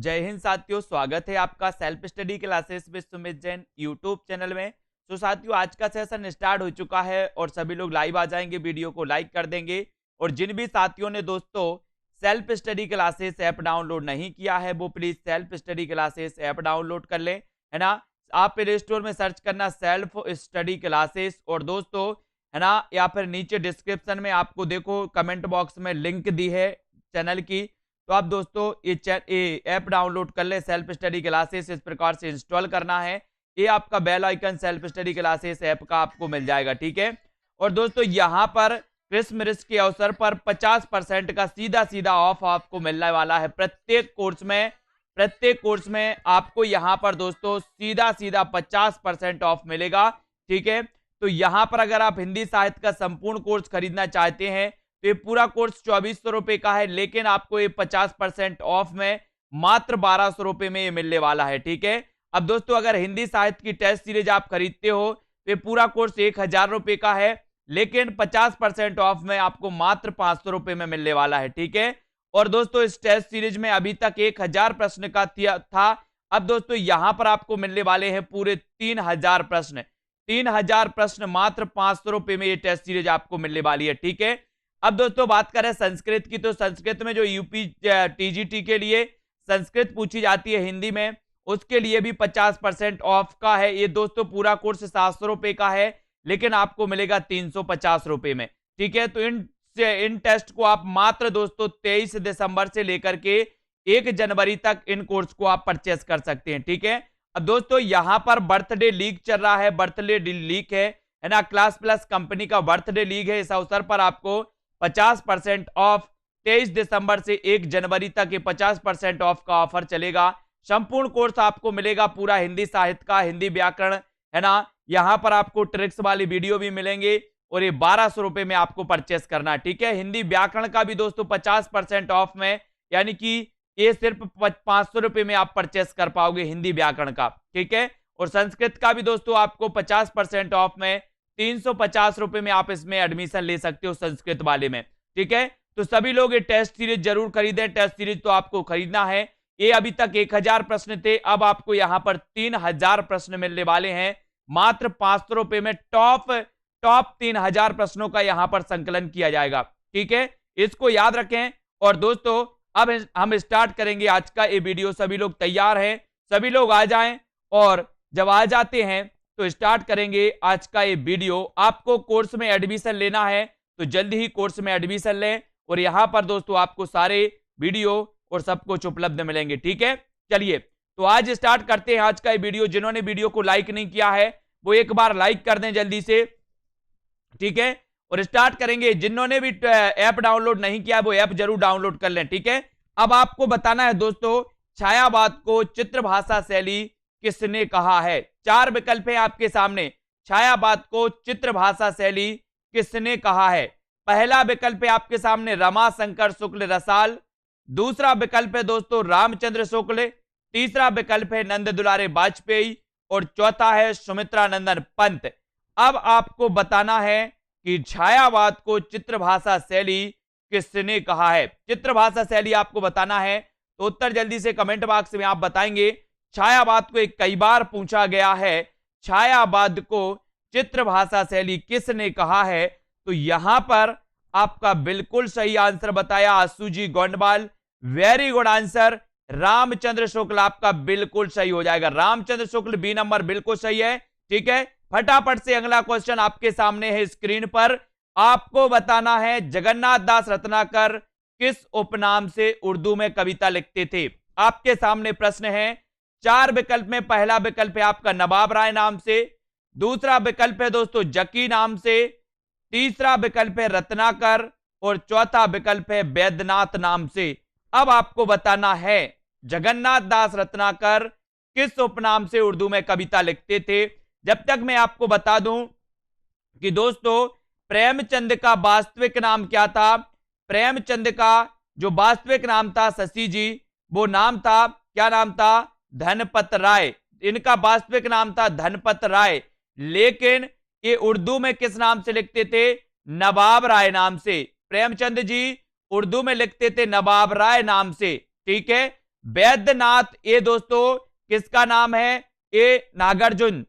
जय हिंद साथियों, स्वागत है आपका self study classes with Sumit Jain YouTube channel में। तो साथियों, आज का सेशन स्टार्ट हो चुका है और सभी लोग लाइव आ जाएंगे, वीडियो को लाइक कर देंगे। और जिन भी साथियों ने दोस्तों self study classes app download नहीं किया है वो please self study classes app download कर लें, है ना। आप प्ले स्टोर में सर्च करना सेल्फ स्टडी क्लासेस, और दोस्तों है ना, या फिर नीचे डिस्क्रिप्शन में आपको देखो कमेंट बॉक्स में लिंक दी है चैनल की। तो आप दोस्तों ये ऐप डाउनलोड कर ले, सेल्फ स्टडी क्लासेस इस प्रकार से इंस्टॉल करना है। ये आपका bell icon self study classes app का आपको मिल जाएगा, ठीक है। और दोस्तों यहाँ पर क्रिसमस के अवसर पर 50% का सीधा सीधा ऑफ आपको मिलने वाला है प्रत्येक कोर्स में आपको यहाँ पर दोस्तों सीधा सीधा 50% ऑफ मिलेगा, ठीक है। तो यहाँ पर अगर आप हिंदी साहित्य का संपूर्ण कोर्स खरीदना चाहते हैं तो ये पूरा कोर्स 2400 रुपए का है, लेकिन आपको ये 50% ऑफ में मात्र 1200 रुपए में ये मिलने वाला है, ठीक है। अब दोस्तों अगर हिंदी साहित्य की टेस्ट सीरीज आप खरीदते हो तो ये पूरा कोर्स 1000 रुपए का है, लेकिन 50% ऑफ में आपको मात्र 500 रुपए में मिलने वाला है, ठीक है। और दोस्तों इस टेस्ट सीरीज में अभी तक 1000 प्रश्न का था, अब दोस्तों यहां पर आपको मिलने वाले हैं पूरे 3000 प्रश्न। 3000 प्रश्न मात्र 500 रुपए में ये टेस्ट सीरीज आपको मिलने वाली है, ठीक है। अब दोस्तों बात करें संस्कृत की, तो संस्कृत में जो यूपी टीजीटी के लिए संस्कृत पूछी जाती है हिंदी में, उसके लिए भी 50% ऑफ का है। ये दोस्तों पूरा कोर्स 700 रुपए का है, लेकिन आपको मिलेगा 350 रुपए में, ठीक है। तो इन टेस्ट को आप मात्र दोस्तों 23 दिसंबर से लेकर के 1 जनवरी तक इन कोर्स को आप परचेस कर सकते हैं, ठीक है। अब दोस्तों यहां पर बर्थडे लीग चल रहा है, बर्थडे लीग है ना, क्लास प्लस कंपनी का बर्थडे लीग है। इस अवसर पर आपको 50% ऑफ 23 दिसंबर से 1 जनवरी तक ये 50% ऑफ का ऑफर चलेगा। संपूर्ण कोर्स आपको मिलेगा पूरा हिंदी साहित्य का, हिंदी व्याकरण, है ना। यहां पर आपको ट्रिक्स वाली वीडियो भी मिलेंगे और ये 1200 रुपए में आपको परचेस करना है, ठीक है। हिंदी व्याकरण का भी दोस्तों 50% ऑफ में, यानी कि ये सिर्फ 500 रुपए में आप परचेस कर पाओगे हिंदी व्याकरण का, ठीक है। और संस्कृत का भी दोस्तों आपको 50% ऑफ में 350 रुपए में आप इसमें एडमिशन ले सकते हो संस्कृत वाले में, ठीक है। तो सभी लोग ये टेस्ट सीरीज जरूर खरीदें, टेस्ट सीरीज तो आपको खरीदना है। ये अभी तक 1000 प्रश्न थे, अब आपको यहां पर 3000 प्रश्न मिलने वाले हैं मात्र 500 रुपए में। टॉप 3000 प्रश्नों का यहां पर संकलन किया जाएगा, ठीक है, इसको याद रखें। और दोस्तों अब हम स्टार्ट करेंगे आज का ये वीडियो। सभी लोग तैयार हैं, सभी लोग आ जाएं, और जब आ जाते हैं तो स्टार्ट करेंगे आज का ये वीडियो। आपको कोर्स में एडमिशन लेना है तो जल्दी ही कोर्स में एडमिशन लें, और यहां पर दोस्तों आपको सारे वीडियो और सब कुछ उपलब्ध मिलेंगे, ठीक है। चलिए तो आज स्टार्ट करते हैं आज का ये वीडियो। जिन्होंने वीडियो को लाइक नहीं किया है वो एक बार लाइक कर दें जल्दी से, ठीक है। और स्टार्ट करेंगे। जिन्होंने भी ऐप डाउनलोड नहीं किया वो ऐप जरूर डाउनलोड कर लें, ठीक है। अब आपको बताना है दोस्तों छायावाद को चित्र भाषा शैली किसने कहा है। 4 विकल्प है आपके सामने। छायावाद को चित्र भाषा शैली किसने कहा है। पहला विकल्प है आपके सामने रमाशंकर शुक्ल रसाल, दूसरा विकल्प है दोस्तों रामचंद्र शुक्ल, तीसरा विकल्प है नंद दुलारे वाजपेयी, और चौथा है सुमित्रा नंदन पंत। अब आपको बताना है कि छायावाद को चित्र भाषा शैली किसने कहा है। चित्र भाषा शैली आपको बताना है, तो उत्तर जल्दी से कमेंट बॉक्स में आप बताएंगे। छायावाद को कई बार पूछा गया है, छायावाद को चित्र भाषा शैली किसने कहा है। तो यहां पर आपका बिल्कुल सही आंसर बताया आशुजी गोंडवाल, very good answer. Ramchandra Shukla आपका बिल्कुल सही हो जाएगा, रामचंद्र शुक्ल बी नंबर बिल्कुल सही है, ठीक है। फटाफट से अगला क्वेश्चन आपके सामने है स्क्रीन पर। आपको बताना है जगन्नाथ दास रत्नाकर किस उपनाम से उर्दू में कविता लिखते थे। आपके सामने प्रश्न है। 4 विकल्प में पहला विकल्प है आपका नवाब राय नाम से, दूसरा विकल्प है दोस्तों जकी नाम से, तीसरा विकल्प है रत्नाकर, और चौथा विकल्प है बैद्यनाथ नाम से। अब आपको बताना है जगन्नाथ दास रत्नाकर किस उपनाम से उर्दू में कविता लिखते थे। जब तक मैं आपको बता दूं कि दोस्तों प्रेमचंद का वास्तविक नाम क्या था। प्रेमचंद का जो वास्तविक नाम था शशि जी, वो नाम था, क्या नाम था, धनपत राय। इनका वास्तविक नाम था धनपत राय, लेकिन ये उर्दू में किस नाम से लिखते थे, नवाब राय नाम से। प्रेमचंद जी उर्दू में लिखते थे नवाब राय नाम से, ठीक है। वैद्यनाथ ये दोस्तों किसका नाम है? ये नागार्जुन,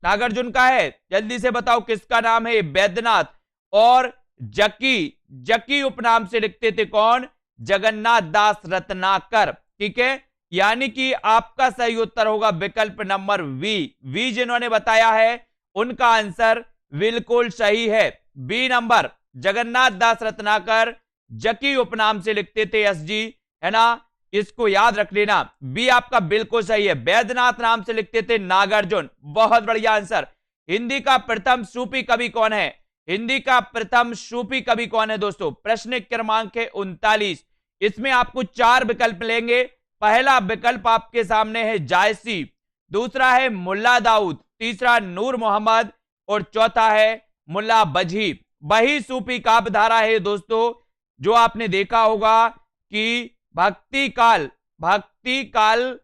नागार्जुन का है। जल्दी से बताओ किसका नाम है? वैद्यनाथ। और जकी, जकी उपनाम से लिखते थे कौन? जगन्नाथ दास रत्नाकर। ठीक है, यानी कि आपका सही उत्तर होगा विकल्प नंबर वी जिन्होंने बताया है उनका आंसर बिल्कुल सही है। बी नंबर, जगन्नाथ दास रत्नाकर जकी उपनाम से लिखते थे एसजी, है ना, इसको याद रख लेना। बी आपका बिल्कुल सही है, वैद्यनाथ नाम से लिखते थे नागार्जुन। बहुत बढ़िया आंसर। हिंदी का प्रथम सूफी कवि कौन है? हिंदी का प्रथम सूफी कवि कौन है दोस्तों? प्रश्न क्रमांक है 39। इसमें आपको 4 विकल्प लेंगे। पहला विकल्प आपके सामने है जायसी, दूसरा है मुल्ला दाऊद, तीसरा नूर मोहम्मद और चौथा है मुल्ला बजी। वही सूफी काव्य धारा है दोस्तों जो आपने देखा होगा कि भक्ति काल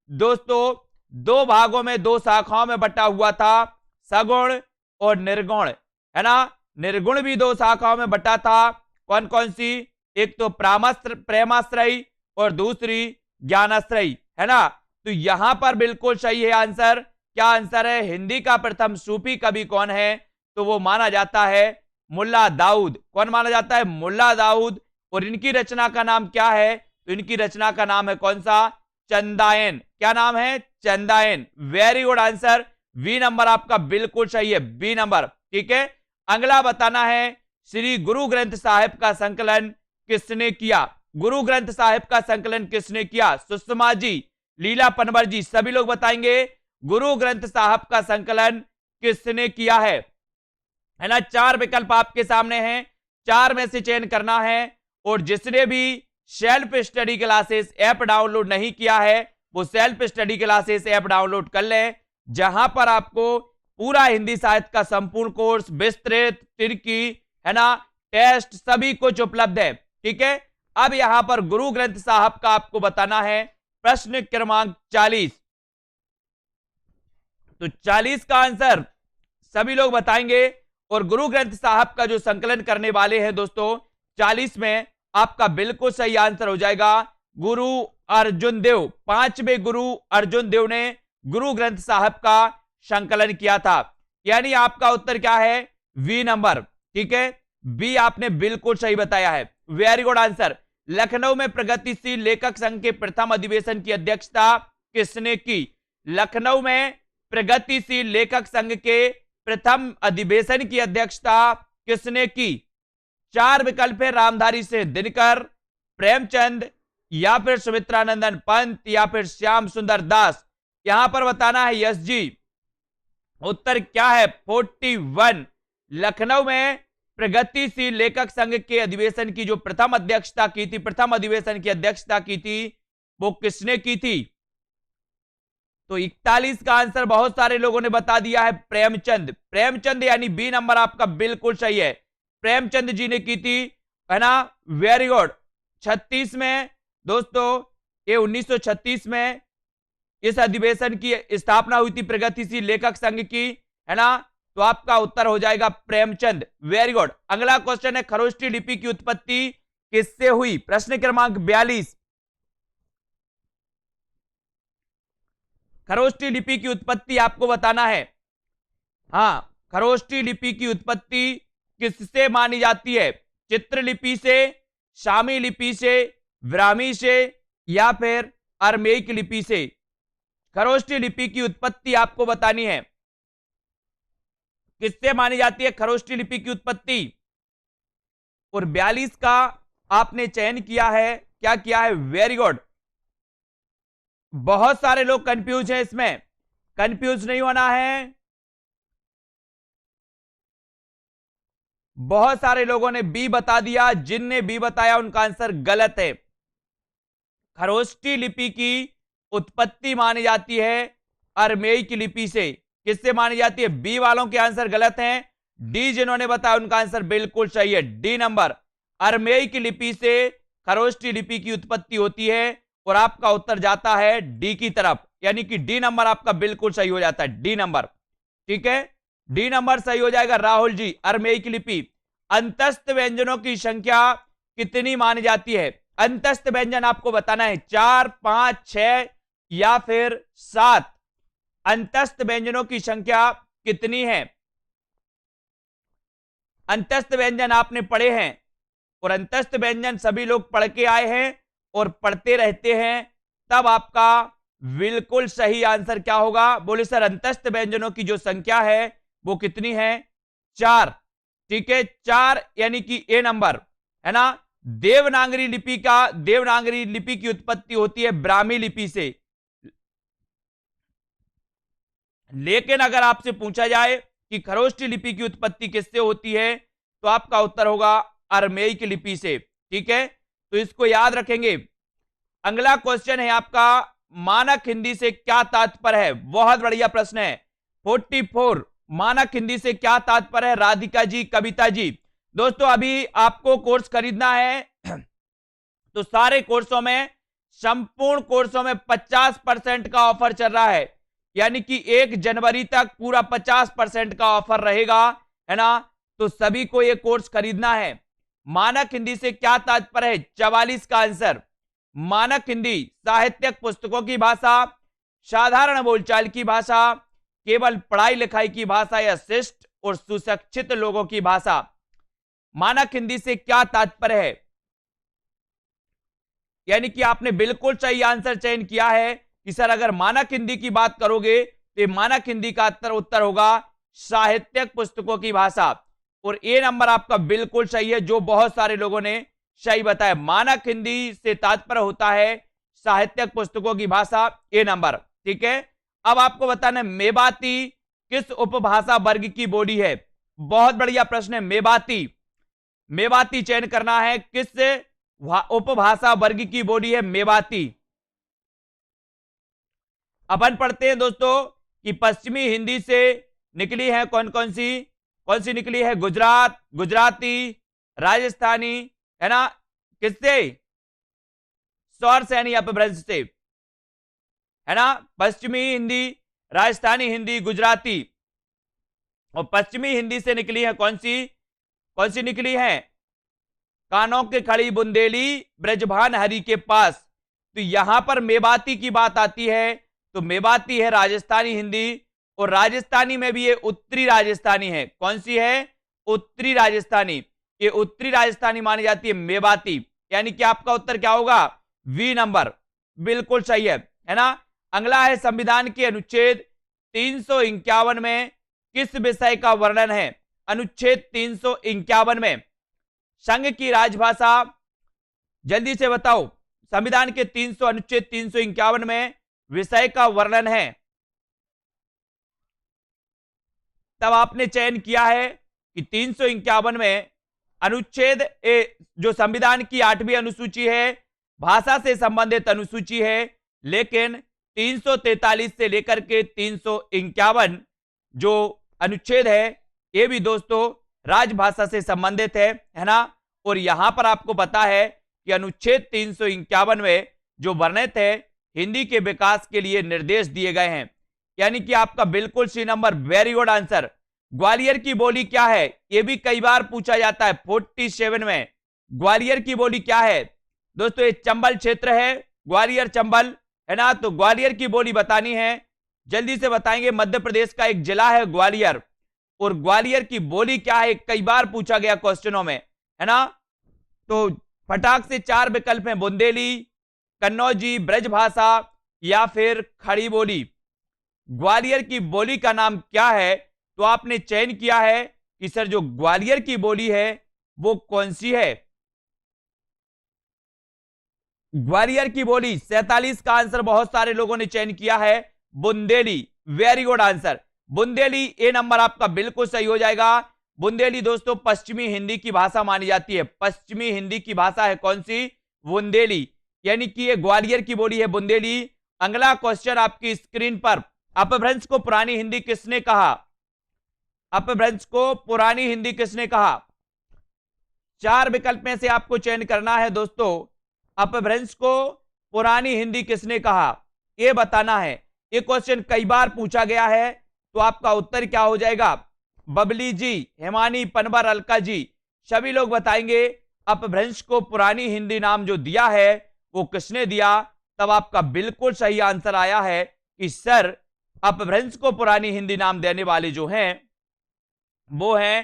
दोस्तों 2 भागों में, 2 शाखाओं में बटा हुआ था, सगुण और निर्गुण, है ना। निर्गुण भी 2 शाखाओं में बटा था। कौन कौन सी? एक तो प्रेमाश्रयी और दूसरी ज्ञानाश्रयी, है ना। तो यहां पर बिल्कुल सही है आंसर। क्या आंसर है? हिंदी का प्रथम सूफी कवि कौन है? तो वो माना जाता है मुल्ला दाऊद। कौन माना जाता है? मुल्ला दाऊद। और इनकी रचना का नाम क्या है? तो इनकी रचना का नाम है कौन सा? चंदायन। क्या नाम है? Chandayan. Very good answer, B number आपका बिल्कुल सही है, बी नंबर। ठीक है, अगला बताना है श्री गुरु ग्रंथ साहिब का संकलन किसने किया? गुरु ग्रंथ साहिब का संकलन किसने किया? सुषमा जी, लीला पनवर जी, सभी लोग बताएंगे गुरु ग्रंथ साहिब का संकलन किसने किया है ना। 4 विकल्प आपके सामने हैं, 4 में से चयन करना है। और जिसने भी self study classes app download नहीं किया है वो self study classes app download कर ले, जहां पर आपको पूरा हिंदी साहित्य का संपूर्ण कोर्स, विस्तृत, तिरकी, है ना, टेस्ट सभी कुछ उपलब्ध है। ठीक है, अब यहां पर गुरु ग्रंथ साहिब का आपको बताना है प्रश्न क्रमांक 40। तो 40 का आंसर सभी लोग बताएंगे। और गुरु ग्रंथ साहिब का जो संकलन करने वाले हैं दोस्तों 40 में आपका बिल्कुल सही आंसर हो जाएगा गुरु अर्जुन देव। 5वें गुरु अर्जुन देव ने गुरु ग्रंथ साहिब का संकलन किया था। यानी आपका उत्तर क्या है? B number. ठीक है, बी आपने बिल्कुल सही बताया है, वेरी गुड आंसर। लखनऊ में प्रगतिशील लेखक संघ के प्रथम अधिवेशन की अध्यक्षता किसने की? लखनऊ में प्रगतिशील लेखक संघ के प्रथम अधिवेशन की अध्यक्षता किसने की? 4 विकल्प है, रामधारी सिंह दिनकर, प्रेमचंद, या फिर सुमित्रानंदन पंत, या फिर श्याम सुंदर दास। यहां पर बताना है यस जी। उत्तर क्या है? 41। लखनऊ में प्रगतिशील लेखक संघ के अधिवेशन की जो प्रथम अध्यक्षता की थी, प्रथम अधिवेशन की अध्यक्षता की थी, वो किसने की थी? तो 41 का आंसर बहुत सारे लोगों ने बता दिया है प्रेमचंद। प्रेमचंद यानी बी नंबर आपका बिल्कुल सही है, प्रेमचंद जी ने की थी, है ना, वेरी गुड। 36 में दोस्तों, ये 1936 में इस अधिवेशन की स्थापना हुई थी प्रगतिशील लेखक संघ की, है ना। तो आपका उत्तर हो जाएगा प्रेमचंद, वेरी गुड। अगला क्वेश्चन है खरोष्टी लिपि की उत्पत्ति किससे हुई? प्रश्न क्रमांक 42। खरोष्टी लिपि की उत्पत्ति आपको बताना है। हां, खरोष्टी लिपि की उत्पत्ति किससे मानी जाती है? चित्रलिपि से, शामी लिपि से, ब्राह्मी से, या फिर अरमेइक लिपि से? खरोष्टी लिपि की उत्पत्ति आपको बतानी है, किससे मानी जाती है खरोष्टी लिपि की उत्पत्ति? और 42 का आपने चयन किया है, क्या किया है? Very good. बहुत सारे लोग कंफ्यूज हैं इसमें, कंफ्यूज नहीं होना है। बहुत सारे लोगों ने बी बता दिया, जिनने बी बताया उनका आंसर गलत है। खरोष्टी लिपि की उत्पत्ति मानी जाती है अरमेइक लिपि से। किससे मानी जाती है? बी वालों के आंसर गलत हैं। डी जिन्होंने बताया उनका आंसर बिल्कुल सही है, डी नंबर। अरमेइक लिपि से खरोष्टी लिपि की उत्पत्ति होती है और आपका उत्तर जाता है डी की तरफ, यानी कि डी नंबर आपका बिल्कुल सही हो जाता है, डी नंबर। ठीक है, डी नंबर सही हो जाएगा राहुल जी। अरमेइक लिपि अंतस्थ व्यंजनों की संख्या कितनी मानी जाती है? अंतस्थ व्यंजन आपको बताना है 4, 5, 6 या फिर 7। अंतस्थ व्यंजनों की संख्या कितनी है? अंतस्थ व्यंजन आपने पढ़े हैं और अंतस्थ व्यंजन सभी लोग पढ़ के आए हैं और पढ़ते रहते हैं, तब आपका बिल्कुल सही आंसर क्या होगा? बोले सर अंतस्थ व्यंजनों की जो संख्या है वो कितनी है? 4। ठीक है, 4 यानी कि ए नंबर है ना। देवनागरी लिपि की उत्पत्ति होती है ब्राह्मी लिपि से, लेकिन अगर आपसे पूछा जाए कि खरोष्ठी लिपि की उत्पत्ति किससे होती है, तो आपका उत्तर होगा अरमेइक लिपि से। ठीक है, तो इसको याद रखेंगे। अगला क्वेश्चन है आपका, मानक हिंदी से क्या तात्पर्य है? बहुत बढ़िया प्रश्न है। 44, मानक हिंदी से क्या तात्पर्य है? राधिका जी, कविता जी। दोस्तों अभी आपको कोर्स खरीदना है तो सारे कोर्सों में, संपूर्ण कोर्सों में 50% का ऑफर चल रहा है, यानी कि 1 जनवरी तक पूरा 50% का ऑफर रहेगा, है ना। तो सभी को ये कोर्स खरीदना है। मानक हिंदी से क्या तात्पर्य है? 44 का आंसर। मानक हिंदी साहित्यिक पुस्तकों की भाषा, साधारण बोलचाल की भाषा, केवल पढ़ाई लिखाई की भाषा या शिष्ट और सुशिक्षित लोगों की भाषा। मानक हिंदी से क्या तात्पर्य है? यानी कि आपने बिल्कुल सही आंसर चयन किया है कि सर अगर मानक हिंदी की बात करोगे तो मानक हिंदी का उत्तर होगा साहित्यिक पुस्तकों की भाषा। और ए नंबर आपका बिल्कुल सही है, जो बहुत सारे लोगों ने सही बताया। मानक हिंदी से तात्पर्य होता है साहित्यिक पुस्तकों की भाषा, ए नंबर। ठीक है, अब आपको बताना है मेवाती किस उपभाषा वर्ग की बोली है? बहुत बढ़िया प्रश्न है। मेवाती चयन करना है, किस उपभाषा वर्ग की बोली है मेवाती? अपन पढ़ते हैं दोस्तों कि पश्चिमी हिंदी से निकली है कौन कौन सी निकली है? गुजराती, राजस्थानी, है ना। किससे? सौर सैनी अपभ्रंश से, है ना। पश्चिमी हिंदी, राजस्थानी हिंदी, गुजराती। और पश्चिमी हिंदी से निकली है कौन सी निकली है? कानों के खड़ी बुंदेली ब्रजभान हरि के पास। तो यहां पर मेवाती की बात आती है तो मेवाती है राजस्थानी हिंदी, और राजस्थानी में भी ये उत्तरी राजस्थानी है। कौन सी है? उत्तरी राजस्थानी। ये उत्तरी राजस्थानी मानी जाती है मेवाती, यानी कि आपका उत्तर क्या होगा? वी नंबर, बिल्कुल सही है ना। अगला है संविधान के अनुच्छेद 351 में किस विषय का वर्णन है? अनुच्छेद 351 में संघ की राजभाषा, जल्दी से बताओ। संविधान के अनुच्छेद 351 में विषय का वर्णन है, तब आपने चयन किया है कि 351 में अनुच्छेद जो संविधान की 8वीं अनुसूची है, भाषा से संबंधित अनुसूची है, लेकिन 343 से लेकर के 351 जो अनुच्छेद है ये भी दोस्तों राजभाषा से संबंधित है ना। और यहां पर आपको पता है कि अनुच्छेद 351 में जो वर्णित है हिंदी के विकास के लिए निर्देश दिए गए हैं, यानी कि आपका बिल्कुल C number, very good answer. Gwalior की बोली क्या है? यह भी कई बार पूछा जाता है। 47 में ग्वालियर की बोली क्या है? दोस्तों ये चंबल क्षेत्र है, ग्वालियर चंबल, है ना। तो ग्वालियर की बोली बतानी है, जल्दी से बताएंगे। मध्य प्रदेश का एक जिला है ग्वालियर, और ग्वालियर की बोली क्या है कई बार पूछा गया क्वेश्चनों में, है ना। तो फटाक से 4 विकल्प हैं, बुंदेली, कन्नौजी, ब्रजभाषा या फिर खड़ी बोली। ग्वालियर की बोली का नाम क्या है? तो आपने चयन किया है कि सर जो ग्वालियर की बोली है वो कौन सी है? ग्वालियर की बोली 47 का आंसर बहुत सारे लोगों ने चयन किया है, Bundeli. Very good answer, Bundeli. A number आपका बिल्कुल सही हो जाएगा। बुंदेली दोस्तों पश्चिमी हिंदी की भाषा मानी जाती है। पश्चिमी हिंदी की भाषा है कौन सी? बुंदेली, यानी कि ये ग्वालियर की बोली है, बुंदेली। अगला क्वेश्चन आपकी स्क्रीन पर, अपभ्रंश को पुरानी हिंदी किसने कहा? अपभ्रंश को पुरानी हिंदी किसने कहा? 4 विकल्प में से आपको चयन करना है दोस्तों। अपभ्रंश को पुरानी हिंदी किसने कहा, यह बताना है। यह क्वेश्चन कई बार पूछा गया है, तो आपका उत्तर क्या हो जाएगा? बबली जी, हेमानी, पनवर, अलका जी, सभी लोग बताएंगे अपभ्रंश को पुरानी हिंदी नाम जो दिया है वो किसने दिया? तब आपका बिल्कुल सही आंसर आया है कि सर अपभ्रंश को पुरानी हिंदी नाम देने वाले जो हैं वो हैं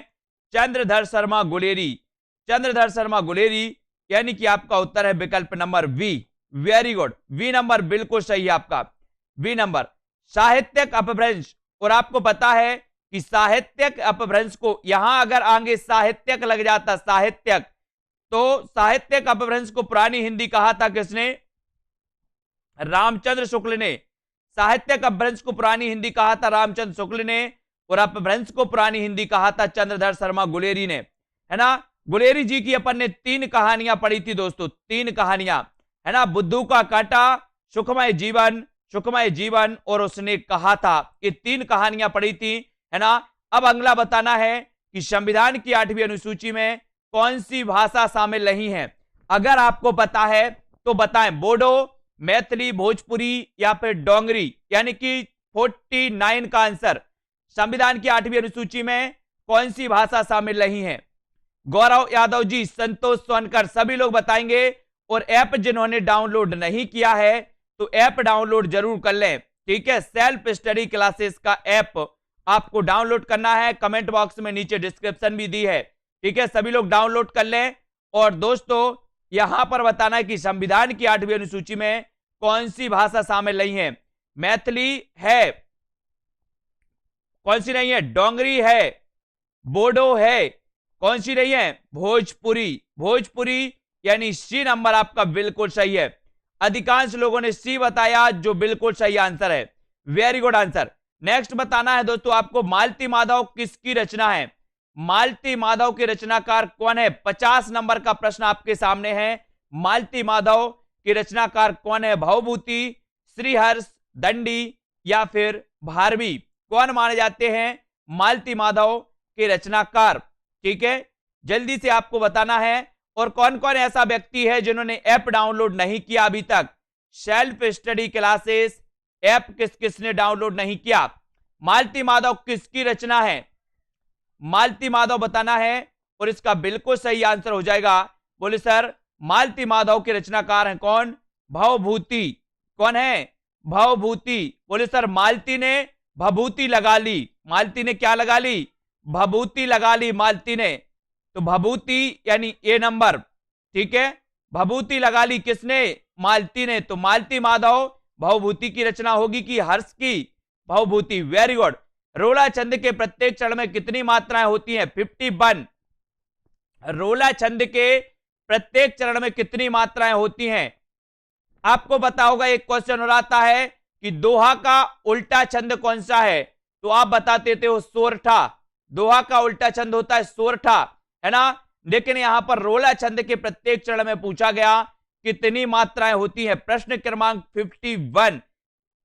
चंद्रधर शर्मा गुलेरी। चंद्रधर शर्मा गुलेरी, यानी कि आपका उत्तर है विकल्प number B. Very good, B number बिल्कुल सही है आपका, बी नंबर। साहित्यिक अपभ्रंश, और आपको पता है कि साहित्यिक अपभ्रंश को यहां अगर आगे साहित्यिक लग जाता साहित्यिक, तो साहित्यिक अपभ्रंश को पुरानी हिंदी कहा था किसने? रामचंद्र शुक्ल ने। साहित्यिक अपभ्रंश को पुरानी हिंदी कहा था रामचंद्र शुक्ल ने, और अपभ्रंश को पुरानी हिंदी कहा था चंद्रधर शर्मा गुलेरी ने, है ना। गुलेरी जी की अपन ने 3 कहानियां पढ़ी थी दोस्तों, 3 कहानियां, है ना। बुद्धू का कांटा, सुखमय जीवन और उसने कहा था, ये 3 कहानियां पढ़ी थी, है ना। अब अगला बताना है कि संविधान की 8वीं अनुसूची में कौन सी भाषा शामिल नहीं है। अगर आपको पता है तो बताएं, बोडो, मैथिली, भोजपुरी या फिर डोंगरी, यानी कि 49 का आंसर। संविधान की 8वीं अनुसूची में कौन सी भाषा शामिल नहीं है? गौरव यादव जी, संतोष सोनकर, सभी लोग बताएंगे। और ऐप जिन्होंने डाउनलोड नहीं किया है तो ऐप डाउनलोड जरूर कर लें, ठीक है। सेल्फ स्टडी क्लासेस का ऐप आपको डाउनलोड करना है, कमेंट बॉक्स में नीचे डिस्क्रिप्शन भी दी है, ठीक है। सभी लोग डाउनलोड कर लें। और दोस्तों यहां पर बताना है कि संविधान की 8वीं अनुसूची में कौन सी भाषा शामिल नहीं है। मैथिली है, कौन सी नहीं है? डोंगरी है, बोडो है, कौन सी नहीं है? भोजपुरी, यानी सी नंबर आपका बिल्कुल सही है। अधिकांश लोगों ने सी बताया, जो बिल्कुल सही आंसर है। Very good answer. नेक्स्ट बताना है दोस्तों आपको, मालती माधव किसकी रचना है? मालती माधव के रचनाकार कौन है? 50 नंबर का प्रश्न आपके सामने है। मालती माधव के रचनाकार कौन है? भवभूति, श्रीहर्ष, दंडी या फिर भारवी, कौन माने जाते हैं मालती माधव के रचनाकार? ठीक है, जल्दी से आपको बताना है। और कौन कौन ऐसा व्यक्ति है जिन्होंने ऐप डाउनलोड नहीं किया अभी तक? सेल्फ स्टडी क्लासेस ऐप किस किसने डाउनलोड नहीं किया? मालती माधव किसकी रचना है? मालती माधव बताना है और इसका बिल्कुल सही आंसर हो जाएगा। बोले सर मालती माधव के रचनाकार हैं कौन? भवभूति। कौन है? भवभूति। बोले सर मालती ने भभूति लगा ली। मालती ने क्या लगा ली? भभूति लगा ली मालती ने। तो भभूति यानी ए नंबर, ठीक है। भभूति लगा ली किसने? मालती ने। तो मालती माधव भवभूति की रचना होगी कि हर्ष की? भवभूति। Very good. रोला छंद के प्रत्येक चरण में कितनी मात्राएं होती हैं? 51। रोला छंद के प्रत्येक चरण में कितनी मात्राएं होती हैं? आपको पता होगा, एक क्वेश्चन और आता है कि दोहा का उल्टा छंद कौन सा है? तो आप बता देते हो सोरठा। दोहा का उल्टा छंद होता है सोरठा, है ना। लेकिन यहां पर रोला छंद के प्रत्येक चरण में पूछा गया कितनी मात्राएं होती हैं। प्रश्न क्रमांक 51।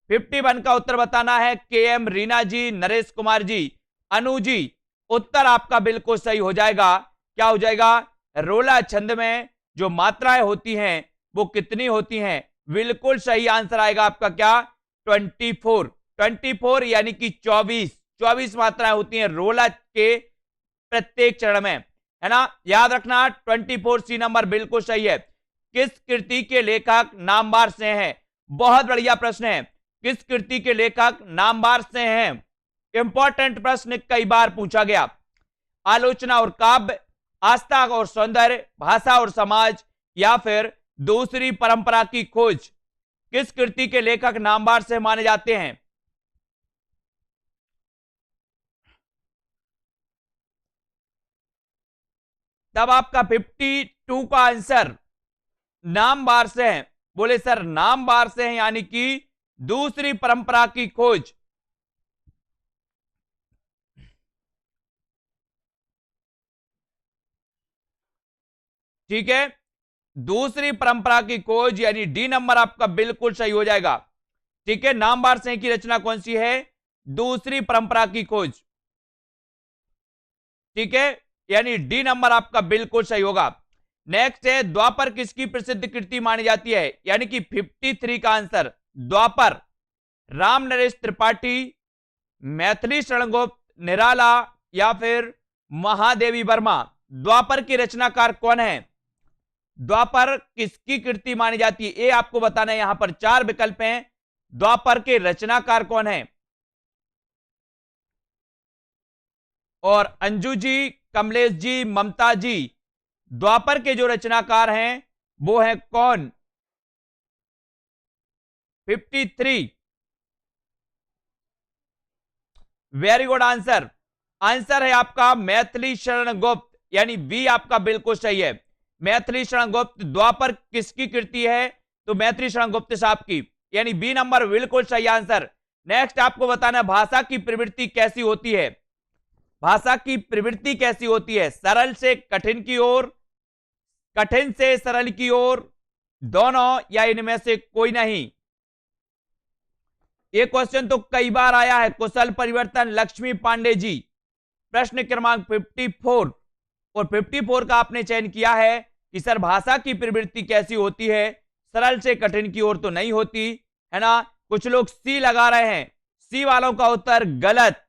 51 का उत्तर बताना है। KM रीना जी, नरेश कुमार जी, अनु जी, उत्तर आपका बिल्कुल सही हो जाएगा। क्या हो जाएगा? रोला छंद में जो मात्राएं होती हैं वो कितनी होती हैं? बिल्कुल सही आंसर आएगा आपका क्या? 24। 24 यानी कि 24 मात्राएं होती हैं रोला के प्रत्येक चरण में, है ना। याद रखना 24 सी नंबर बिल्कुल सही है। किस कृति के लेखक नामवार से हैं? बहुत बढ़िया प्रश्न है। किस कृति के लेखक नामवार से हैं? इंपॉर्टेंट प्रश्न कई बार पूछा गया। आलोचना और काव्य, आस्था और सौंदर्य, भाषा और समाज या फिर दूसरी परंपरा की खोज। किस कृति के लेखक नामवार से माने जाते हैं? तब आपका 52 का आंसर नामवार से है। बोले सर नामवार से है यानी कि दूसरी परंपरा की खोज। ठीक है, दूसरी परंपरा की खोज यानी डी नंबर आपका बिल्कुल सही हो जाएगा। ठीक है, नामवार से की रचना कौन सी है? दूसरी परंपरा की खोज। ठीक है, यानी डी नंबर आपका बिल्कुल सही होगा। नेक्स्ट है द्वापर किसकी प्रसिद्ध कृति मानी जाती है? यानी कि 53 का आंसर द्वापर। राम नरेश त्रिपाठी, मैथिली शरणगुप्त, निराला या फिर महादेवी वर्मा। द्वापर की रचनाकार कौन है? द्वापर किसकी कृति मानी जाती है? ए आपको बताना है। यहां पर 4 विकल्प हैं। द्वापर के रचनाकार कौन है? और अंजू जी, कमलेश जी, ममता जी, द्वापर के जो रचनाकार हैं वो है कौन? 53। Very good answer. आंसर है आपका मैथिली शरण गुप्त, यानी बी आपका बिल्कुल सही है। मैथिली शरण गुप्त द्वापर किसकी कृति है? तो मैथिली शरण गुप्त साहब की, यानी बी नंबर बिल्कुल सही आंसर। नेक्स्ट आपको बताना है भाषा की प्रवृत्ति कैसी होती है? भाषा की प्रवृत्ति कैसी होती है? सरल से कठिन की ओर, कठिन से सरल की ओर, दोनों, या इनमें से कोई नहीं? ये क्वेश्चन तो कई बार आया है। कुशल परिवर्तन, लक्ष्मी पांडे जी, प्रश्न क्रमांक 54। और 54 का आपने चयन किया है कि सर भाषा की प्रवृत्ति कैसी होती है? सरल से कठिन की ओर तो नहीं होती है ना। कुछ लोग सी लगा रहे हैं। सी वालों का उत्तर गलत।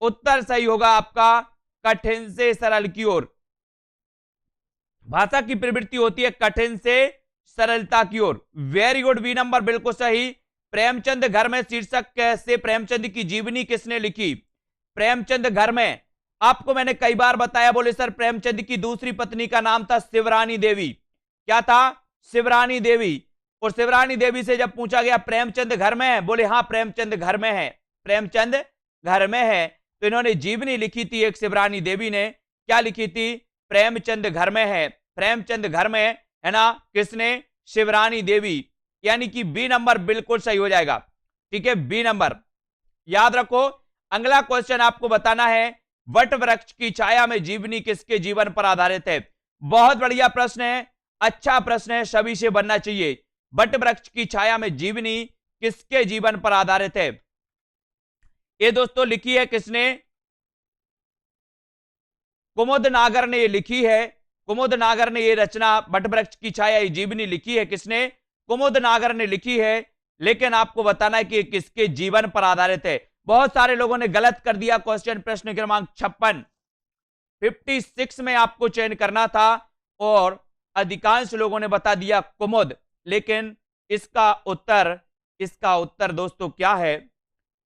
उत्तर सही होगा आपका कठिन से सरल की ओर। भाषा की प्रवृत्ति होती है कठिन से सरलता की ओर। वेरी गुड, बी नंबर बिल्कुल सही। प्रेमचंद घर में शीर्षक से प्रेमचंद की जीवनी किसने लिखी? प्रेमचंद घर में, आपको मैंने कई बार बताया, बोले सर प्रेमचंद की दूसरी पत्नी का नाम था शिवरानी देवी। क्या था? शिवरानी देवी। और शिवरानी देवी से जब पूछा गया प्रेमचंद घर में है, बोले हाँ प्रेमचंद घर में है, प्रेमचंद घर में है। तो इन्होंने जीवनी लिखी थी एक, शिवरानी देवी ने। क्या लिखी थी? प्रेमचंद घर में है। प्रेमचंद घर में है ना, किसने? शिवरानी देवी। यानी कि बी नंबर बिल्कुल सही हो जाएगा। ठीक है, बी नंबर याद रखो। अगला क्वेश्चन आपको बताना है, वट वृक्ष की छाया में जीवनी किसके जीवन पर आधारित है? बहुत बढ़िया प्रश्न है, अच्छा प्रश्न है, सभी से बनना चाहिए। वट वृक्ष की छाया में जीवनी किसके जीवन पर आधारित है? ये दोस्तों लिखी है किसने? कुमुद नागर ने ये लिखी है। कुमुद नागर ने ये रचना वट वृक्ष की छाया जीवनी लिखी है। किसने? कुमुद नागर ने लिखी है। लेकिन आपको बताना है कि किसके जीवन पर आधारित है। बहुत सारे लोगों ने गलत कर दिया क्वेश्चन। प्रश्न क्रमांक 56, 56 में आपको चयन करना था और अधिकांश लोगों ने बता दिया कुमुद। लेकिन इसका उत्तर दोस्तों क्या है?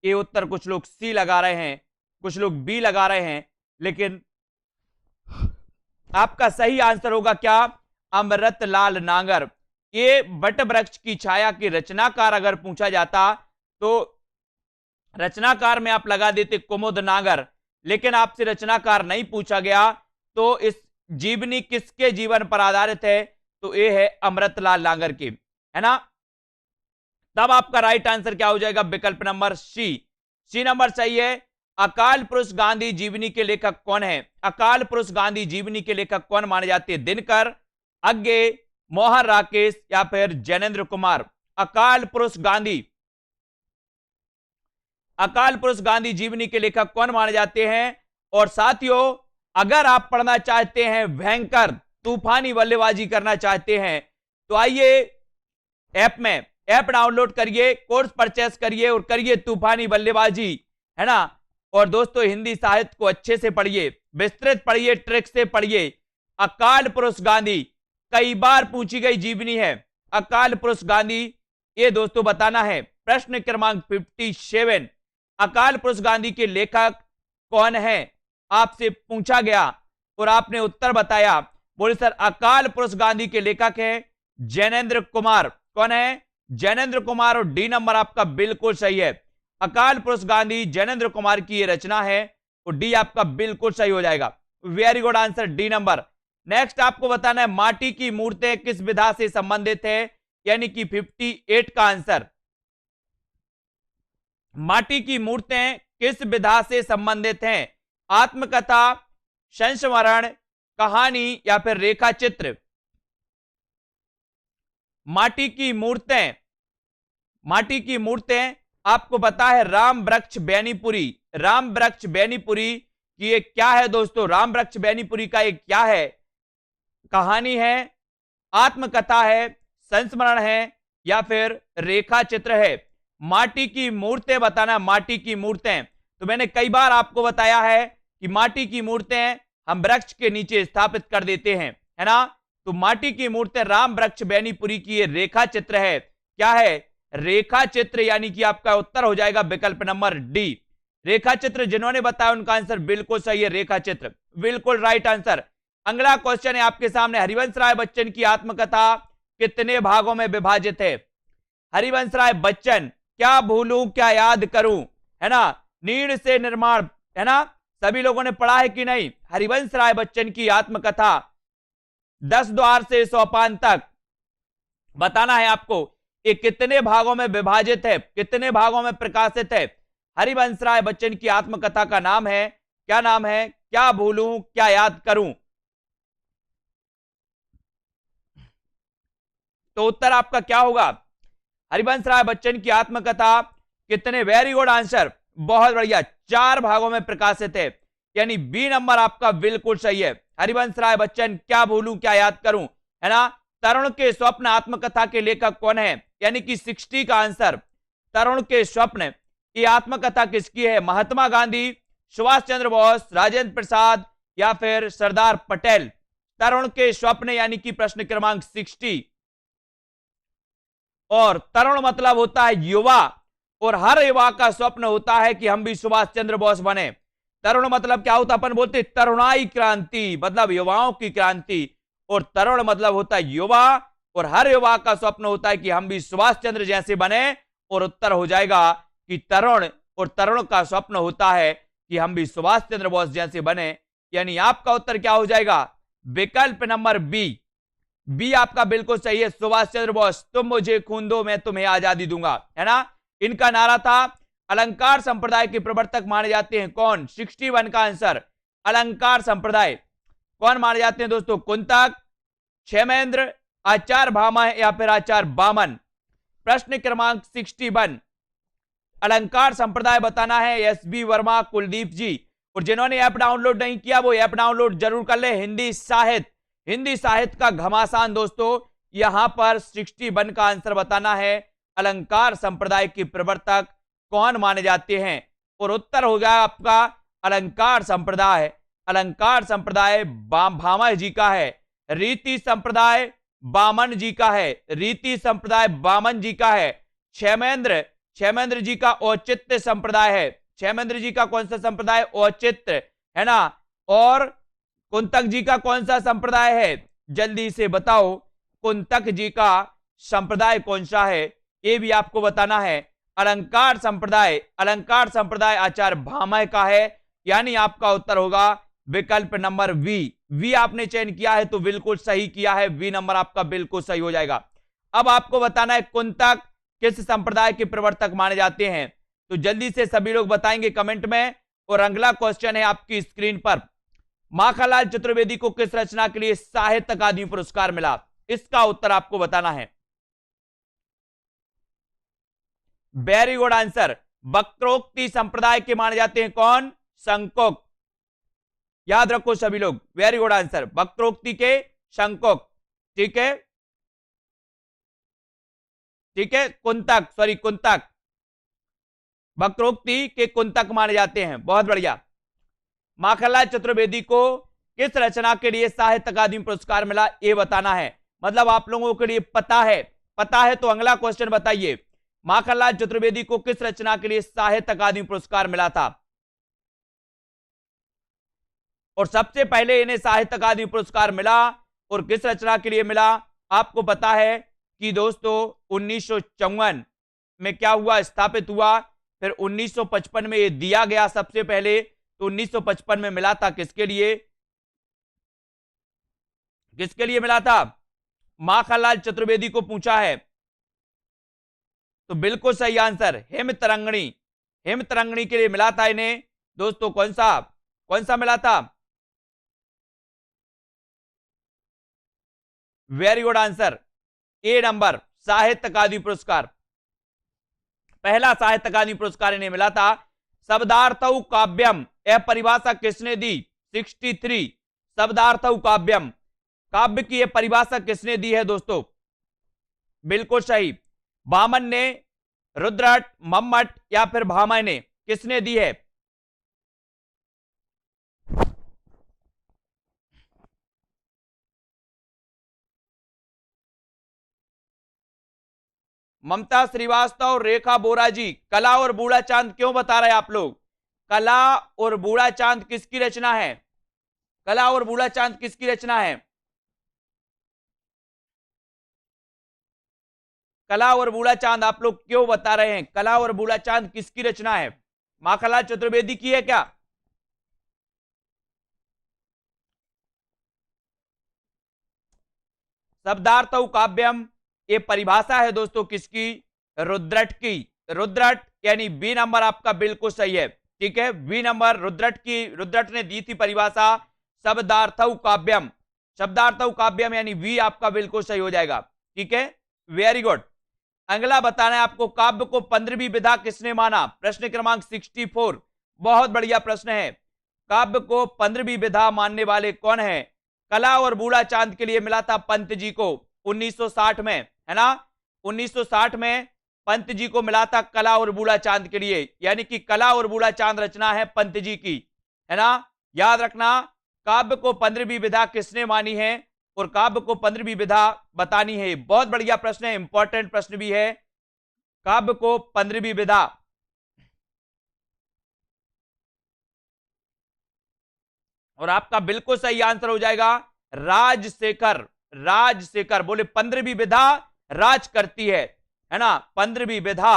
ये उत्तर कुछ लोग सी लगा रहे हैं, कुछ लोग बी लगा रहे हैं, लेकिन आपका सही आंसर होगा क्या? अमृतलाल नागर। ये वट वृक्ष की छाया के रचनाकार अगर पूछा जाता तो रचनाकार में आप लगा देते कुमुद नागर, लेकिन आपसे रचनाकार नहीं पूछा गया। तो इस जीवनी किसके जीवन पर आधारित है? तो ये है अमृतलाल नागर की, है ना। तब आपका राइट आंसर क्या हो जाएगा? विकल्प नंबर सी। सी नंबर सही है। अकाल पुरुष गांधी जीवनी के लेखक कौन है? अकाल पुरुष गांधी जीवनी के लेखक कौन माने जाते हैं? दिनकर, अज्ञे, मोहन राकेश या फिर जैनेन्द्र कुमार? अकाल पुरुष गांधी जीवनी के लेखक कौन माने जाते हैं? और साथियों, अगर आप पढ़ना चाहते हैं, भयंकर तूफानी बल्लेबाजी करना चाहते हैं, तो आइए ऐप डाउनलोड करिए, कोर्स परचेस करिए और करिए तूफानी बल्लेबाजी, है ना। और दोस्तों हिंदी साहित्य को अच्छे से पढ़िए, विस्तृत पढ़िए, ट्रिक से पढ़िए। अकाल पुरुष गांधी कई बार पूछी गई जीवनी है। अकाल पुरुष गांधी, ये दोस्तों बताना है। प्रश्न क्रमांक 57, अकाल पुरुष गांधी के लेखक कौन है? आपसे पूछा गया और आपने उत्तर बताया। बोले सर अकाल पुरुष गांधी के लेखक है जैनेन्द्र कुमार। कौन है? जैनेन्द्र कुमार। और डी नंबर आपका बिल्कुल सही है। अकाल पुरुष गांधी जैनेन्द्र कुमार की ये रचना है और डी आपका बिल्कुल सही हो जाएगा। Very good answer, D number. Next आपको बताना है, माटी की मूर्तें किस विधा से संबंधित है? यानी कि 58 का आंसर। माटी की मूर्तें किस विधा से संबंधित हैं? आत्मकथा, संस्मरण, कहानी या फिर रेखा चित्र? माटी की मूर्तें आपको पता है राम वृक्ष बेनीपुरी। राम वृक्ष बेनीपुरी की ये क्या है दोस्तों? राम वृक्ष बेनीपुरी का एक क्या है? कहानी है, आत्मकथा है, संस्मरण है या फिर रेखा चित्र है? माटी की मूर्तें बताना। माटी की मूर्तें, तो मैंने कई बार आपको बताया है कि माटी की मूर्तें हम वृक्ष के नीचे स्थापित कर देते हैं, है ना। तो माटी की मूर्ति राम वृक्ष बेनीपुरी की ये रेखा चित्र है। क्या है? रेखा चित्र, यानी कि आपका उत्तर हो जाएगा विकल्प नंबर डी, रेखा चित्र। जिन्होंने बताया उनका आंसर बिल्कुल सही है, रेखा चित्र, बिल्कुल राइट आंसर। अगला क्वेश्चन है आपके सामने, हरिवंश राय बच्चन की आत्मकथा कितने भागों में विभाजित है? हरिवंश राय बच्चन, क्या भूलूं क्या याद करूं, है ना, नीड़ से निर्माण, है ना, सभी लोगों ने पढ़ा है कि नहीं? हरिवंश राय बच्चन की आत्मकथा 10 द्वार से सोपान तक, बताना है आपको ये कितने भागों में विभाजित है, कितने भागों में प्रकाशित है। हरिवंश राय बच्चन की आत्मकथा का नाम है, क्या नाम है? क्या भूलूं क्या याद करूं। तो उत्तर आपका क्या होगा? हरिवंश राय बच्चन की आत्मकथा कितने, वेरी गुड आंसर, बहुत बढ़िया, 4 भागों में प्रकाशित है, यानी बी नंबर आपका बिल्कुल सही है। हरिवंश राय बच्चन, क्या भूलूं क्या याद करूं, है ना। तरुण के स्वप्न आत्मकथा के लेखक कौन है? यानी कि 60 का आंसर, तरुण के स्वप्न, ये आत्मकथा किसकी है? महात्मा गांधी, सुभाष चंद्र बोस, राजेंद्र प्रसाद या फिर सरदार पटेल। तरुण के स्वप्न यानी कि प्रश्न क्रमांक 60। और तरुण मतलब होता है युवा, और हर युवा का स्वप्न होता है कि हम भी सुभाष चंद्र बोस बने। तरुण मतलब क्या होता है? अपन बोलते तरुणाई क्रांति, मतलब युवाओं की क्रांति, और तरुण मतलब होता है युवा, और हर युवा का स्वप्न होता है कि हम भी सुभाष चंद्र जैसे बने। और उत्तर हो जाएगा कि तरुण, और तरुण का स्वप्न होता है कि हम भी सुभाष चंद्र बोस जैसे बने, यानी आपका उत्तर क्या हो जाएगा? विकल्प नंबर बी, बी आपका बिल्कुल सही है, सुभाष चंद्र बोस। तुम मुझे खून दो मैं तुम्हें आजादी दूंगा, है ना, इनका नारा था। अलंकार संप्रदाय के प्रवर्तक माने जाते हैं कौन? 61 का आंसर, अलंकार संप्रदाय कौन माने जाते हैं दोस्तों? कुंतक, क्षेमेंद्र, आचार्य भामा या फिर आचार्य बामन। प्रश्न क्रमांक 61, अलंकार संप्रदाय बताना है। एस बी वर्मा, कुलदीप जी। और जिन्होंने ऐप डाउनलोड नहीं किया वो ऐप डाउनलोड जरूर कर ले। हिंदी साहित्य, हिंदी साहित्य का घमासान दोस्तों, यहां पर 61 का आंसर बताना है। अलंकार संप्रदाय के प्रवर्तक कौन माने जाते हैं? और उत्तर हो गया आपका अलंकार संप्रदाय। अलंकार संप्रदाय भामा जी का है। रीति संप्रदाय बामन जी का है। रीति संप्रदाय बामन जी का है। क्षेमेंद्र, क्षेमेंद्र जी का औचित्य संप्रदाय है। क्षेमेंद्र जी का कौन सा संप्रदाय? औचित्य, है ना। और कुंतक जी का कौन सा संप्रदाय है? जल्दी से बताओ, कुंतक जी का संप्रदाय कौन सा है, ये भी आपको बताना है। अलंकार संप्रदाय, अलंकार संप्रदाय आचार्य भामह का है, यानी आपका उत्तर होगा विकल्प नंबर वी। वी आपने चयन किया है तो बिल्कुल सही किया है, वी नंबर आपका बिल्कुल सही हो जाएगा। अब आपको बताना है कुंतक किस संप्रदाय के प्रवर्तक माने जाते हैं, तो जल्दी से सभी लोग बताएंगे कमेंट में। और अगला क्वेश्चन है आपकी स्क्रीन पर, माखनलाल चतुर्वेदी को किस रचना के लिए साहित्य अकादमी पुरस्कार मिला? इसका उत्तर आपको बताना है। वेरी गुड आंसर, वक्रोक्ति संप्रदाय के माने जाते हैं कौन? शंकुक, याद रखो सभी लोग, वेरी गुड आंसर, वक्रोक्ति के शंकुक। ठीक है, ठीक है, कुंतक, सॉरी कुंतक, वक्रोक्ति के कुंतक माने जाते हैं, बहुत बढ़िया। माखनलाल चतुर्वेदी को किस रचना के लिए साहित्य अकादमी पुरस्कार मिला, ये बताना है। मतलब आप लोगों के लिए पता है, पता है तो अगला क्वेश्चन बताइए, माखनलाल चतुर्वेदी को किस रचना के लिए साहित्य अकादमी पुरस्कार मिला था? और सबसे पहले इन्हें साहित्य अकादमी पुरस्कार मिला और किस रचना के लिए मिला? आपको पता है कि दोस्तों 1954 में क्या हुआ? स्थापित हुआ। फिर 1955 में ये दिया गया सबसे पहले, तो 1955 में मिला था किसके लिए? किसके लिए मिला था? माखनलाल चतुर्वेदी को पूछा है, तो बिल्कुल सही आंसर हेम तरंगणी, हेम तरंगणी के लिए मिला था इन्हें दोस्तों। कौन सा, कौन सा मिला था? वेरी गुड आंसर, ए नंबर, साहित्य अकादमी पुरस्कार। पहला साहित्य अकादमी पुरस्कार इन्हें मिला था। शब्दार्थौ काव्यम, यह परिभाषा किसने दी? 63, शब्दार्थौ काव्यम, काव्य की यह परिभाषा किसने दी है दोस्तों? बिल्कुल सही, बामन ने, रुद्रट, मम्मट या फिर भामह ने, किसने दी है? ममता श्रीवास्तव, रेखा बोरा जी, कला और बूढ़ा चांद क्यों बता रहे हैं आप लोग? कला और बूढ़ा चांद किसकी रचना है? कला और बूढ़ा चांद किसकी रचना है? कला और बूढ़ा चांद आप लोग क्यों बता रहे हैं? कला और बूढ़ा चांद किसकी रचना है? माखनलाल चतुर्वेदी की है क्या? शब्दार्थ काव्यम, ये परिभाषा है दोस्तों किसकी? रुद्रट की। रुद्रट यानी बी नंबर आपका बिल्कुल सही है। ठीक है, बी नंबर रुद्रट की, रुद्रट ने दी थी परिभाषा शब्दार्थ काव्यम। शब्दार्थ काव्यम यानी बी आपका बिल्कुल सही हो जाएगा। ठीक है, वेरी गुड। अगला बताना है आपको, काव्य को 15वीं विधा किसने माना? प्रश्न क्रमांक 64। बहुत बढ़िया प्रश्न है। काव्य को 15वीं विधा मानने वाले कौन है? कला और बूढ़ा चांद के लिए मिला था पंत जी को 1960 में, है ना? 1960 में पंत जी को मिला था कला और बूढ़ा चांद के लिए, यानी कि कला और बूढ़ा चांद रचना है पंत जी की, है ना? याद रखना, काव्य को 15वीं विधा किसने मानी है और काव्य को 15वीं विधा बतानी है। बहुत बढ़िया प्रश्न है, इंपॉर्टेंट प्रश्न भी है। काव्य को 15वीं विधा, और आपका बिल्कुल सही आंसर हो जाएगा राजशेखर। राजशेखर बोले 15वीं विधा राज करती है ना? 15वीं विधा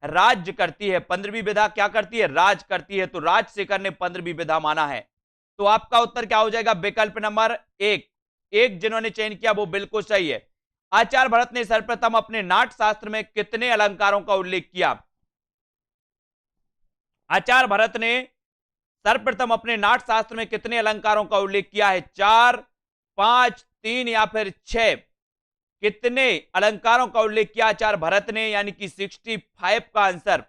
राज्य करती है। 15वीं विधा क्या करती है? राज करती है। तो राजशेखर ने 15वीं विधा माना है। तो आपका उत्तर क्या हो जाएगा? विकल्प नंबर एक। एक जिन्होंने चयन किया वो बिल्कुल सही है। आचार्य भरत ने सर्वप्रथम अपने नाट्य शास्त्र में कितने अलंकारों का उल्लेख किया? आचार्य भरत ने सर्वप्रथम अपने नाट्य शास्त्र में कितने अलंकारों का उल्लेख किया है? 4, 5, 3 या फिर 6? कितने अलंकारों का उल्लेख किया आचार्य भरत ने, यानी कि 65 का आंसर।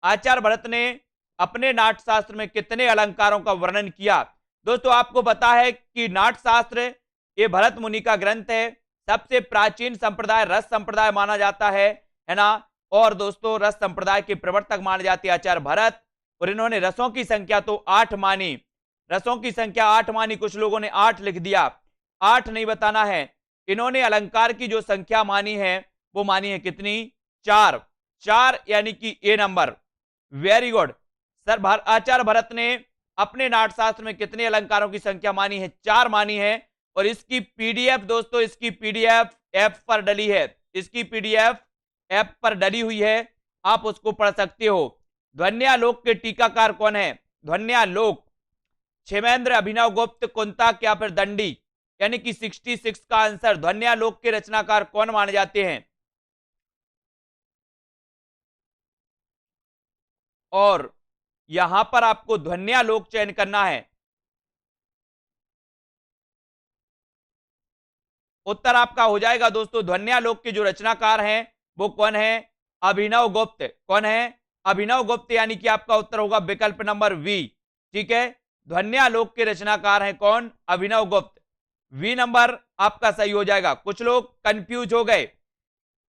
आचार्य भरत ने अपने नाट्य शास्त्र में कितने अलंकारों का वर्णन किया? दोस्तों आपको पता है कि नाट्य शास्त्र ये भरत मुनि का ग्रंथ है। सबसे प्राचीन संप्रदाय रस संप्रदाय माना जाता है ना? और दोस्तों रस संप्रदाय के प्रवर्तक माने जाते हैं आचार्य भरत, और इन्होंने रसों की संख्या तो 8 मानी। रसों की संख्या 8 मानी, कुछ लोगों ने 8 लिख दिया। 8 नहीं बताना है। इन्होंने अलंकार की जो संख्या मानी है वो मानी है कितनी? 4। 4 यानी कि A number. Very good sir. Acharya Bharat ने अपने नाट्यशास्त्र में कितने अलंकारों की संख्या मानी है? 4 मानी है। और इसकी पीडीएफ दोस्तों, इसकी पीडीएफ ऐप पर डली है। इसकी पीडीएफ ऐप पर डली हुई है, आप उसको पढ़ सकते हो। ध्वन्यालोक के टीकाकार कौन है? ध्वन्यालोक क्षेमेंद्र, अभिनव गुप्त, कुंतक या फिर दंडी? यानी कि 66 का आंसर। ध्वन्यालोक के रचनाकार कौन माने जाते हैं? और यहां पर आपको ध्वन्यालोक चयन करना है। उत्तर आपका हो जाएगा दोस्तों, ध्वन्यालोक के जो रचनाकार हैं वो कौन है? अभिनव गुप्त। कौन है? अभिनव गुप्त, यानी कि आपका उत्तर होगा विकल्प नंबर वी। ठीक है, ध्वन्यालोक के रचनाकार हैं कौन? अभिनव गुप्त। वी नंबर आपका सही हो जाएगा। कुछ लोग कंफ्यूज हो गए,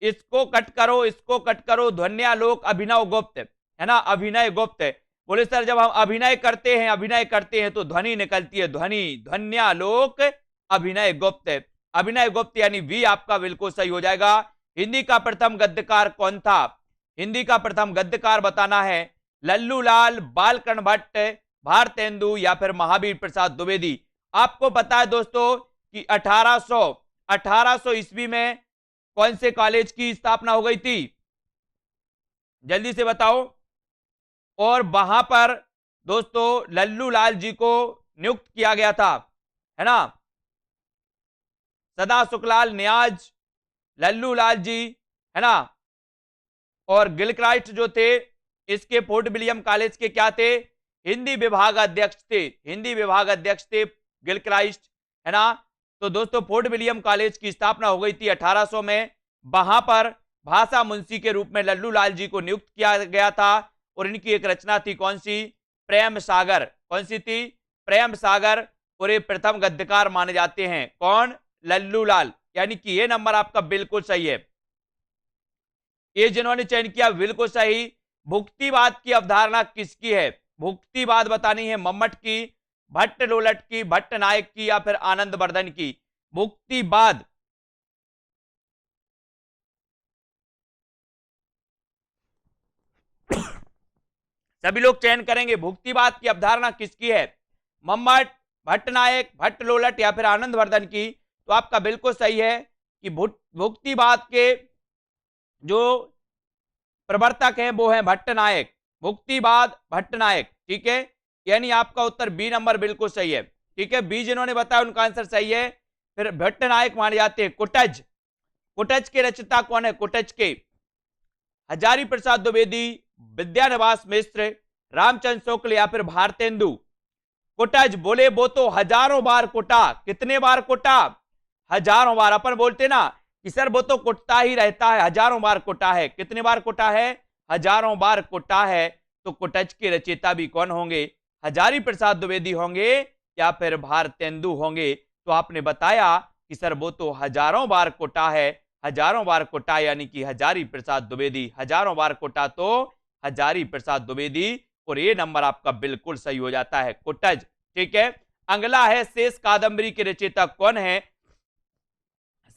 इसको कट करो, इसको कट करो। ध्वन्यालोक अभिनव गुप्त, है ना? अभिनय गुप्त। बोले सर जब हम अभिनय करते हैं तो ध्वनि निकलती है, ध्वनि। ध्वन्यालोक अभिनय गुप्त। अभिनय गुप्त यानी वी आपका बिल्कुल सही हो जाएगा। हिंदी का प्रथम गद्यकार कौन था? हिंदी का प्रथम गद्यकार बताना है। लल्लूलाल, बालकर्ण भट्ट, भारतेंदु या फिर महावीर प्रसाद द्विवेदी? आपको पता है दोस्तों कि 1800 ईस्वी में कौन से कॉलेज की स्थापना हो गई थी? जल्दी से बताओ। और वहां पर दोस्तों लल्लूलाल जी को नियुक्त किया गया था, है ना? सदा सुखलाल न्याज, लल्लूलाल जी, है ना? और गिलक्राइस्ट जो थे इसके फोर्ट विलियम कॉलेज के क्या थे? हिंदी विभाग अध्यक्ष थे। हिंदी विभाग अध्यक्ष थे गिलक्राइस्ट, है ना? तो दोस्तों फोर्ट विलियम कॉलेज की स्थापना हो गई थी 1800 में। वहां पर भाषा मुंशी के रूप में लल्लूलाल जी को नियुक्त किया गया था। और इनकी एक रचना थी कौन सी? प्रेम सागर। कौन सी थी? प्रेम सागर। और ये प्रथम गद्यकार माने जाते हैं। कौन? लल्लूलाल। यानी कि ये नंबर आपका बिल्कुल सही है। ये जिन्होंने चयन किया बिल्कुल सही। भुक्तिवाद की अवधारणा किसकी है? भुक्तिवाद बतानी है मम्मट की, भट्ट लोलट की, भट्ट नायक की, या फिर आनंद वर्धन की? भुक्तिवाद सभी लोग चयन करेंगे। भुक्तिवाद की अवधारणा किसकी है? मम्मट, भट्टनायक, भट्ट लोलट या फिर आनंदवर्धन की? तो आपका बिल्कुल सही है कि भुक्तिवाद के जो प्रवर्तक हैं वो हैं भट्टनायक। भुक्तिवाद भट्टनायक, ठीक है, यानी आपका उत्तर बी नंबर बिल्कुल सही है। ठीक है, बी जिन्होंने बताया उनका आंसर सही है। फिर भट्टनायक माने जाते हैं। कुटज, कुटज के रचयिता कौन है? कुटज के हजारी प्रसाद द्विवेदी, विद्यानिवास मिश्र, रामचंद्र शुक्ल या फिर भारतेंदु? कुटज बोले वो तो हजारों बार कुटा। कितने बार कुटा? हजारों बार। अपन बोलते ना कि सर वो तो कुटता ही रहता है, हजारों बार कुटा है। कितने बार कुटा है? हजारों बार कुटा है। तो कुटज के रचयिता भी कौन होंगे? हजारी प्रसाद द्विवेदी होंगे या फिर भारतेंदु होंगे? तो आपने बताया कि सर वो तो हजारों बार कुटा है, हजारों बार कुटा यानी कि हजारी प्रसाद द्विवेदी। हजारों बार कुटा तो हजारी प्रसाद द्विवेदी, और ये नंबर आपका बिल्कुल सही हो जाता है, कुटज। ठीक है, अगला है शेष कादंबरी के रचयिता कौन है?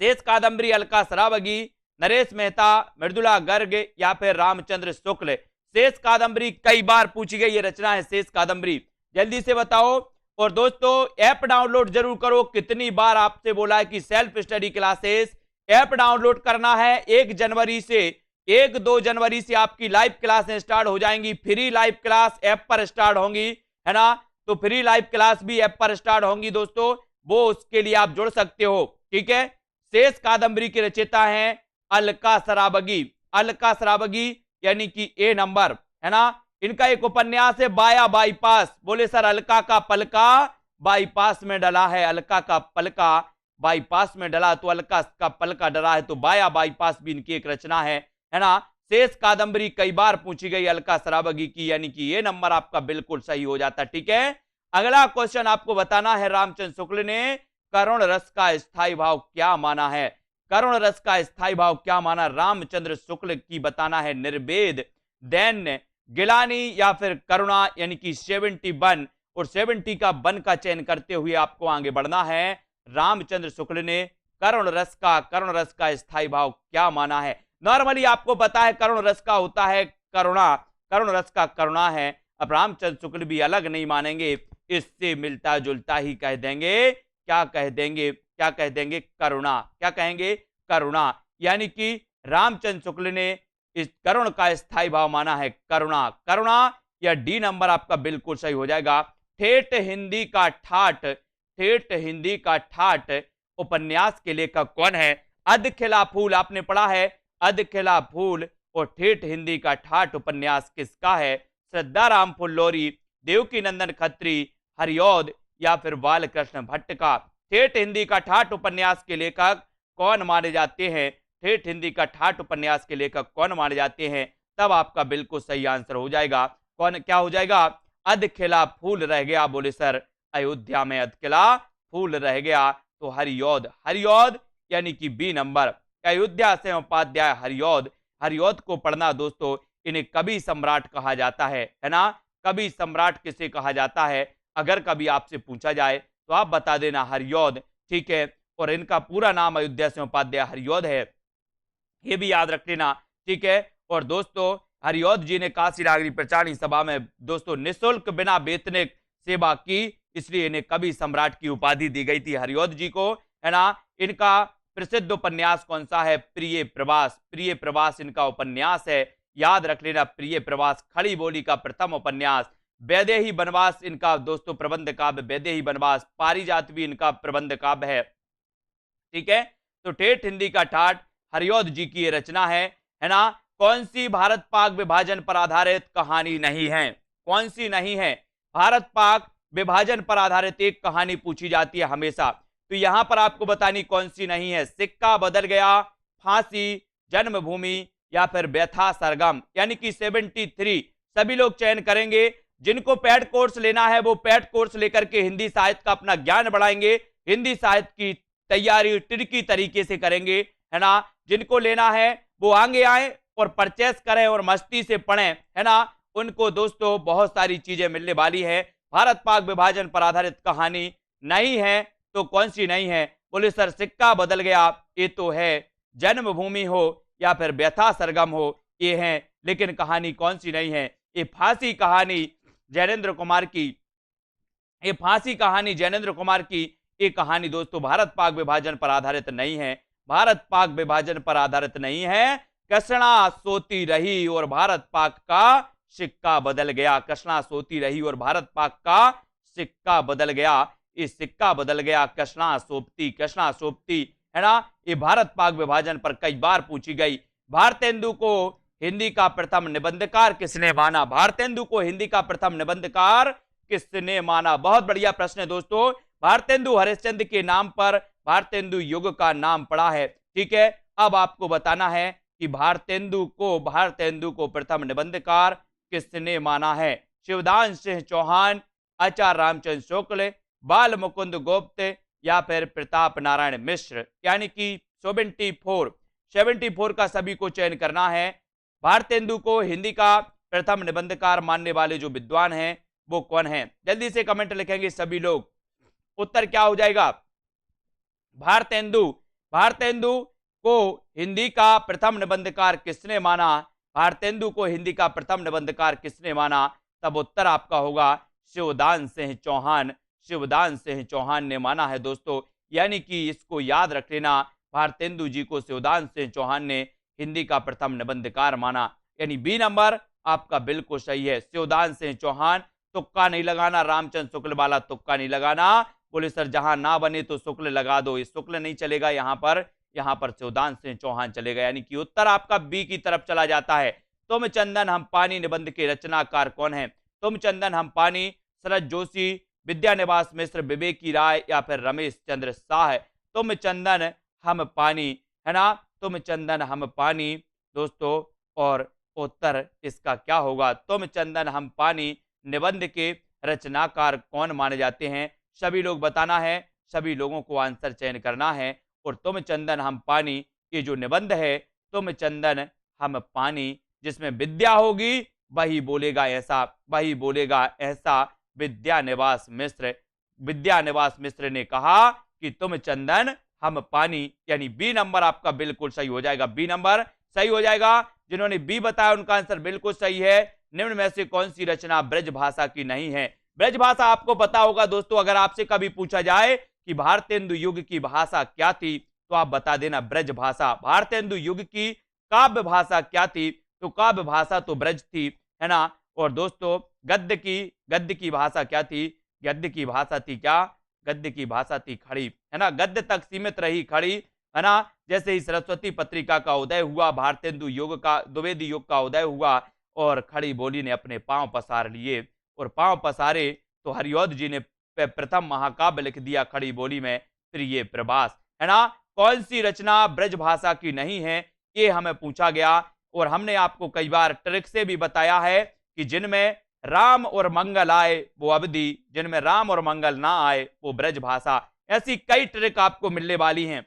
शेष कादंबरी अलका सरावगी, नरेश मेहता, मृदुला गर्ग या फिर रामचंद्र शुक्ल? शेष कादंबरी कई बार पूछी गई ये रचना है शेष कादंबरी, जल्दी से बताओ। और दोस्तों ऐप डाउनलोड जरूर करो। कितनी बार आपसे बोला है कि self study classes app download करना है। 1 जनवरी से 1-2 जनवरी से आपकी लाइव क्लासें स्टार्ट हो जाएंगी। फ्री लाइव क्लास ऐप पर स्टार्ट होंगी, है ना? तो फ्री लाइव क्लास भी ऐप पर स्टार्ट होंगी दोस्तों, वो उसके लिए आप जुड़ सकते हो। ठीक है, शेष कादंबरी के रचयिता हैं अलका सरावगी। अलका सरावगी यानी कि ए नंबर, है ना? इनका एक उपन्यास है बाया बाईपास। बोले सर अलका का पलका बाईपास में डला है। अलका का पलका बाईपास में डला, तो अलका का पलका डला है, तो बाया बाईपास भी इनकी एक रचना है ना? शेष कादंबरी कई बार पूछी गई अलका सरावगी की, यानी कि ये नंबर आपका बिल्कुल सही हो जाता। ठीक है, अगला क्वेश्चन आपको बताना है रामचंद्र शुक्ल ने करुण रस का स्थायी भाव क्या माना है? करुण रस का स्थायी भाव क्या माना रामचंद्र शुक्ल की? बताना है निर्वेद, दैन्य, गिलानी या फिर करुणा, यानी कि 71। और 70 का वन का चयन करते हुए आपको आगे बढ़ना है। रामचंद्र शुक्ल ने करुण रस का स्थायी भाव क्या माना है? नॉर्मली आपको पता है करुण रस का होता है करुणा, करुण रस का करुणा है। अब रामचंद्र शुक्ल भी अलग नहीं मानेंगे, इससे मिलता जुलता ही कह देंगे। क्या कह देंगे? क्या कह देंगे? करुणा। क्या कहेंगे? करुणा। यानी कि रामचंद्र शुक्ल ने इस करुण का स्थायी भाव माना है करुणा। करुणा या डी नंबर आपका बिल्कुल सही हो जाएगा। ठेठ हिंदी का ठाठ, ठेठ हिंदी का ठाठ उपन्यास के लेखक कौन है? अध खिला फूल, आपने पढ़ा है अध खिला फूल। और ठेठ हिंदी का ठाठ उपन्यास किसका है? श्रद्धाराम फुल्लोरी, देवकी नंदन खत्री, हरिऔध या फिर बालकृष्ण भट्ट का? ठेठ हिंदी का ठाठ उपन्यास के लेखक कौन माने जाते हैं? ठेठ हिंदी का ठाठ उपन्यास के लेखक कौन माने जाते हैं? तब आपका बिल्कुल सही आंसर हो जाएगा। कौन? क्या हो जाएगा? अध खिला फूल रह गया। बोले सर अयोध्या में अध खिला फूल रह गया, तो हरिऔध। हरिऔध यानी कि बी नंबर। अयोध्या से उपाध्याय हरिऔध। हरिऔध को पढ़ना दोस्तों, इन्हें कवि सम्राट कहा जाता है ना? कवि सम्राट किसे कहा जाता है? अगर कभी आपसे पूछा जाए तो आप बता देना हरिऔध। ठीक है, और इनका पूरा नाम अयोध्या से उपाध्याय हरिऔध है, ये भी याद रख लेना। ठीक है, और दोस्तों हरिऔध जी ने काशी नागरी प्रचारणी सभा में दोस्तों निःशुल्क बिना वेतन सेवा की, इसलिए इन्हें कवि सम्राट की उपाधि दी गई थी हरिऔध जी को, है ना? इनका प्रसिद्ध उपन्यास कौन सा है? प्रिय प्रवास। प्रिय प्रवास इनका उपन्यास है, याद रख लेना। प्रिय प्रवास खड़ी बोली का प्रथम उपन्यास। वैदेही वनवास इनका दोस्तों प्रबंध काव्य, वैदेही वनवास। पारिजात भी इनका प्रबंध काव्य है। ठीक है, तो ठेठ हिंदी का ठाठ हरिऔध जी की ये रचना है ना? कौन सी भारत पाक विभाजन पर आधारित कहानी नहीं है? कौन सी नहीं है? भारत पाक विभाजन पर आधारित एक कहानी पूछी जाती है हमेशा, तो यहां पर आपको बतानी कौन सी नहीं है। सिक्का बदल गया, फांसी, जन्मभूमि या फिर व्यथा सरगम, यानी कि 73। सभी लोग चयन करेंगे। जिनको पैड कोर्स लेना है वो पैड कोर्स लेकर के हिंदी साहित्य का अपना ज्ञान बढ़ाएंगे, हिंदी साहित्य की तैयारी टिड़की तरीके से करेंगे, है ना? जिनको लेना है वो आगे आए और परचेस करें और मस्ती से पढ़ें, है ना? उनको दोस्तों बहुत सारी चीजें मिलने वाली है। भारत पाक विभाजन पर आधारित कहानी नहीं है, तो कौन सी नहीं है? बोले सर सिक्का बदल गया, ये तो है। जन्मभूमि हो या फिर व्यथा सरगम हो, ये है। लेकिन कहानी कौन सी नहीं है? ये फांसी कहानी जैनेन्द्र कुमार की, ये फांसी कहानी जैनेन्द्र कुमार की ये कहानी दोस्तों भारत पाक विभाजन पर आधारित नहीं है, भारत पाक विभाजन पर आधारित नहीं है। कसना सोती रही और भारत पाक का सिक्का बदल गया, कसना सोती रही और भारत पाक का सिक्का बदल गया। इस सिक्का बदल गया, कसना सोपती, कसना सोपती, है ना। ये भारत पाक विभाजन पर कई बार पूछी गई। भारतेंदु को हिंदी का प्रथम निबंधकार किसने माना, भारतेंदु को हिंदी का प्रथम निबंधकार किसने माना। बहुत बढ़िया प्रश्न है दोस्तों। भारतेंदु हरिश्चंद्र के नाम पर भारतेंदु युग का नाम पड़ा है। ठीक है, अब आपको बताना है कि भारतेंदु को प्रथम निबंधकार किसने माना है। शिवदान सिंह चौहान, आचार्य रामचंद्र शुक्ल, बाल मुकुंद गुप्त या फिर प्रताप नारायण मिश्र। यानी कि 74 का सभी को चयन करना है। भारतेंदु को हिंदी का प्रथम निबंधकार मानने वाले जो विद्वान हैं वो कौन है, जल्दी से कमेंट लिखेंगे सभी लोग। उत्तर क्या हो जाएगा, भारतेंदु को हिंदी का प्रथम निबंधकार किसने माना, भारतेंदु को हिंदी का प्रथम निबंधकार किसने माना। तब उत्तर आपका होगा शिवदान सिंह चौहान, शिवदान सिंह चौहान ने माना है दोस्तों। यानी कि इसको याद रख लेना, भारतेंदु जी को शिवदान सिंह चौहान ने हिंदी का प्रथम निबंधकार माना। यानी बी नंबर आपका बिल्कुल सही है, शिवदान सिंह चौहान। तुक्का नहीं लगाना, रामचंद्र शुक्ल वाला तुक्का नहीं लगाना। बोले सर जहां ना बने तो शुक्ल लगा दो, ये शुक्ल नहीं चलेगा यहाँ पर शिवदान सिंह चौहान चलेगा। यानी कि उत्तर आपका बी की तरफ चला जाता है। तुम चंदन हम पानी निबंध के रचनाकार कौन है, तुम चंदन हम पानी शरद जोशी, विद्यानिवास मिश्र, विवेकी राय या फिर रमेश चंद्र शाह। तुम चंदन हम पानी, है ना, तुम चंदन हम पानी दोस्तों। और उत्तर इसका क्या होगा, तुम चंदन हम पानी निबंध के रचनाकार कौन माने जाते हैं। सभी लोग बताना है, सभी लोगों को आंसर चयन करना है। और तुम चंदन हम पानी ये जो निबंध है, तुम चंदन हम पानी, जिसमें विद्या होगी वही बोलेगा ऐसा, वही बोलेगा ऐसा। विद्यानिवास मिश्र ने कहा कि तुम चंदन हम पानी। यानी बी नंबर आपका बिल्कुल सही हो जाएगा, बी नंबर सही हो जाएगा। जिन्होंने बी बताया उनका आंसर बिल्कुल सही है। निम्न में से कौन सी रचना ब्रज भाषा की नहीं है। ब्रज भाषा आपको पता होगा दोस्तों, अगर आपसे कभी पूछा जाए कि भारतेंदु युग की भाषा क्या थी तो आप बता देना ब्रज भाषा। भारतेंदु युग की काव्य भाषा क्या थी, तो काव्य भाषा तो ब्रज थी, है ना। और दोस्तों गद्य की भाषा क्या थी, गद्य की भाषा थी क्या, गद्य की भाषा थी खड़ी, है ना। गद्य तक सीमित रही खड़ी, है ना। जैसे ही सरस्वती पत्रिका का उदय हुआ, भारतेंदु युग का, द्विवेदी युग का उदय हुआ और खड़ी बोली ने अपने पांव पसार लिए। और पांव पसारे तो हरिऔध जी ने प्रथम महाकाव्य लिख दिया खड़ी बोली में, प्रिय प्रभास, है ना। कौन सी रचना ब्रज भाषा की नहीं है ये हमें पूछा गया। और हमने आपको कई बार ट्रिक से भी बताया है कि जिनमें राम और मंगल आए वो अवधि, जिनमें राम और मंगल ना आए वो ब्रज भाषा। ऐसी कई ट्रिक आपको मिलने वाली हैं,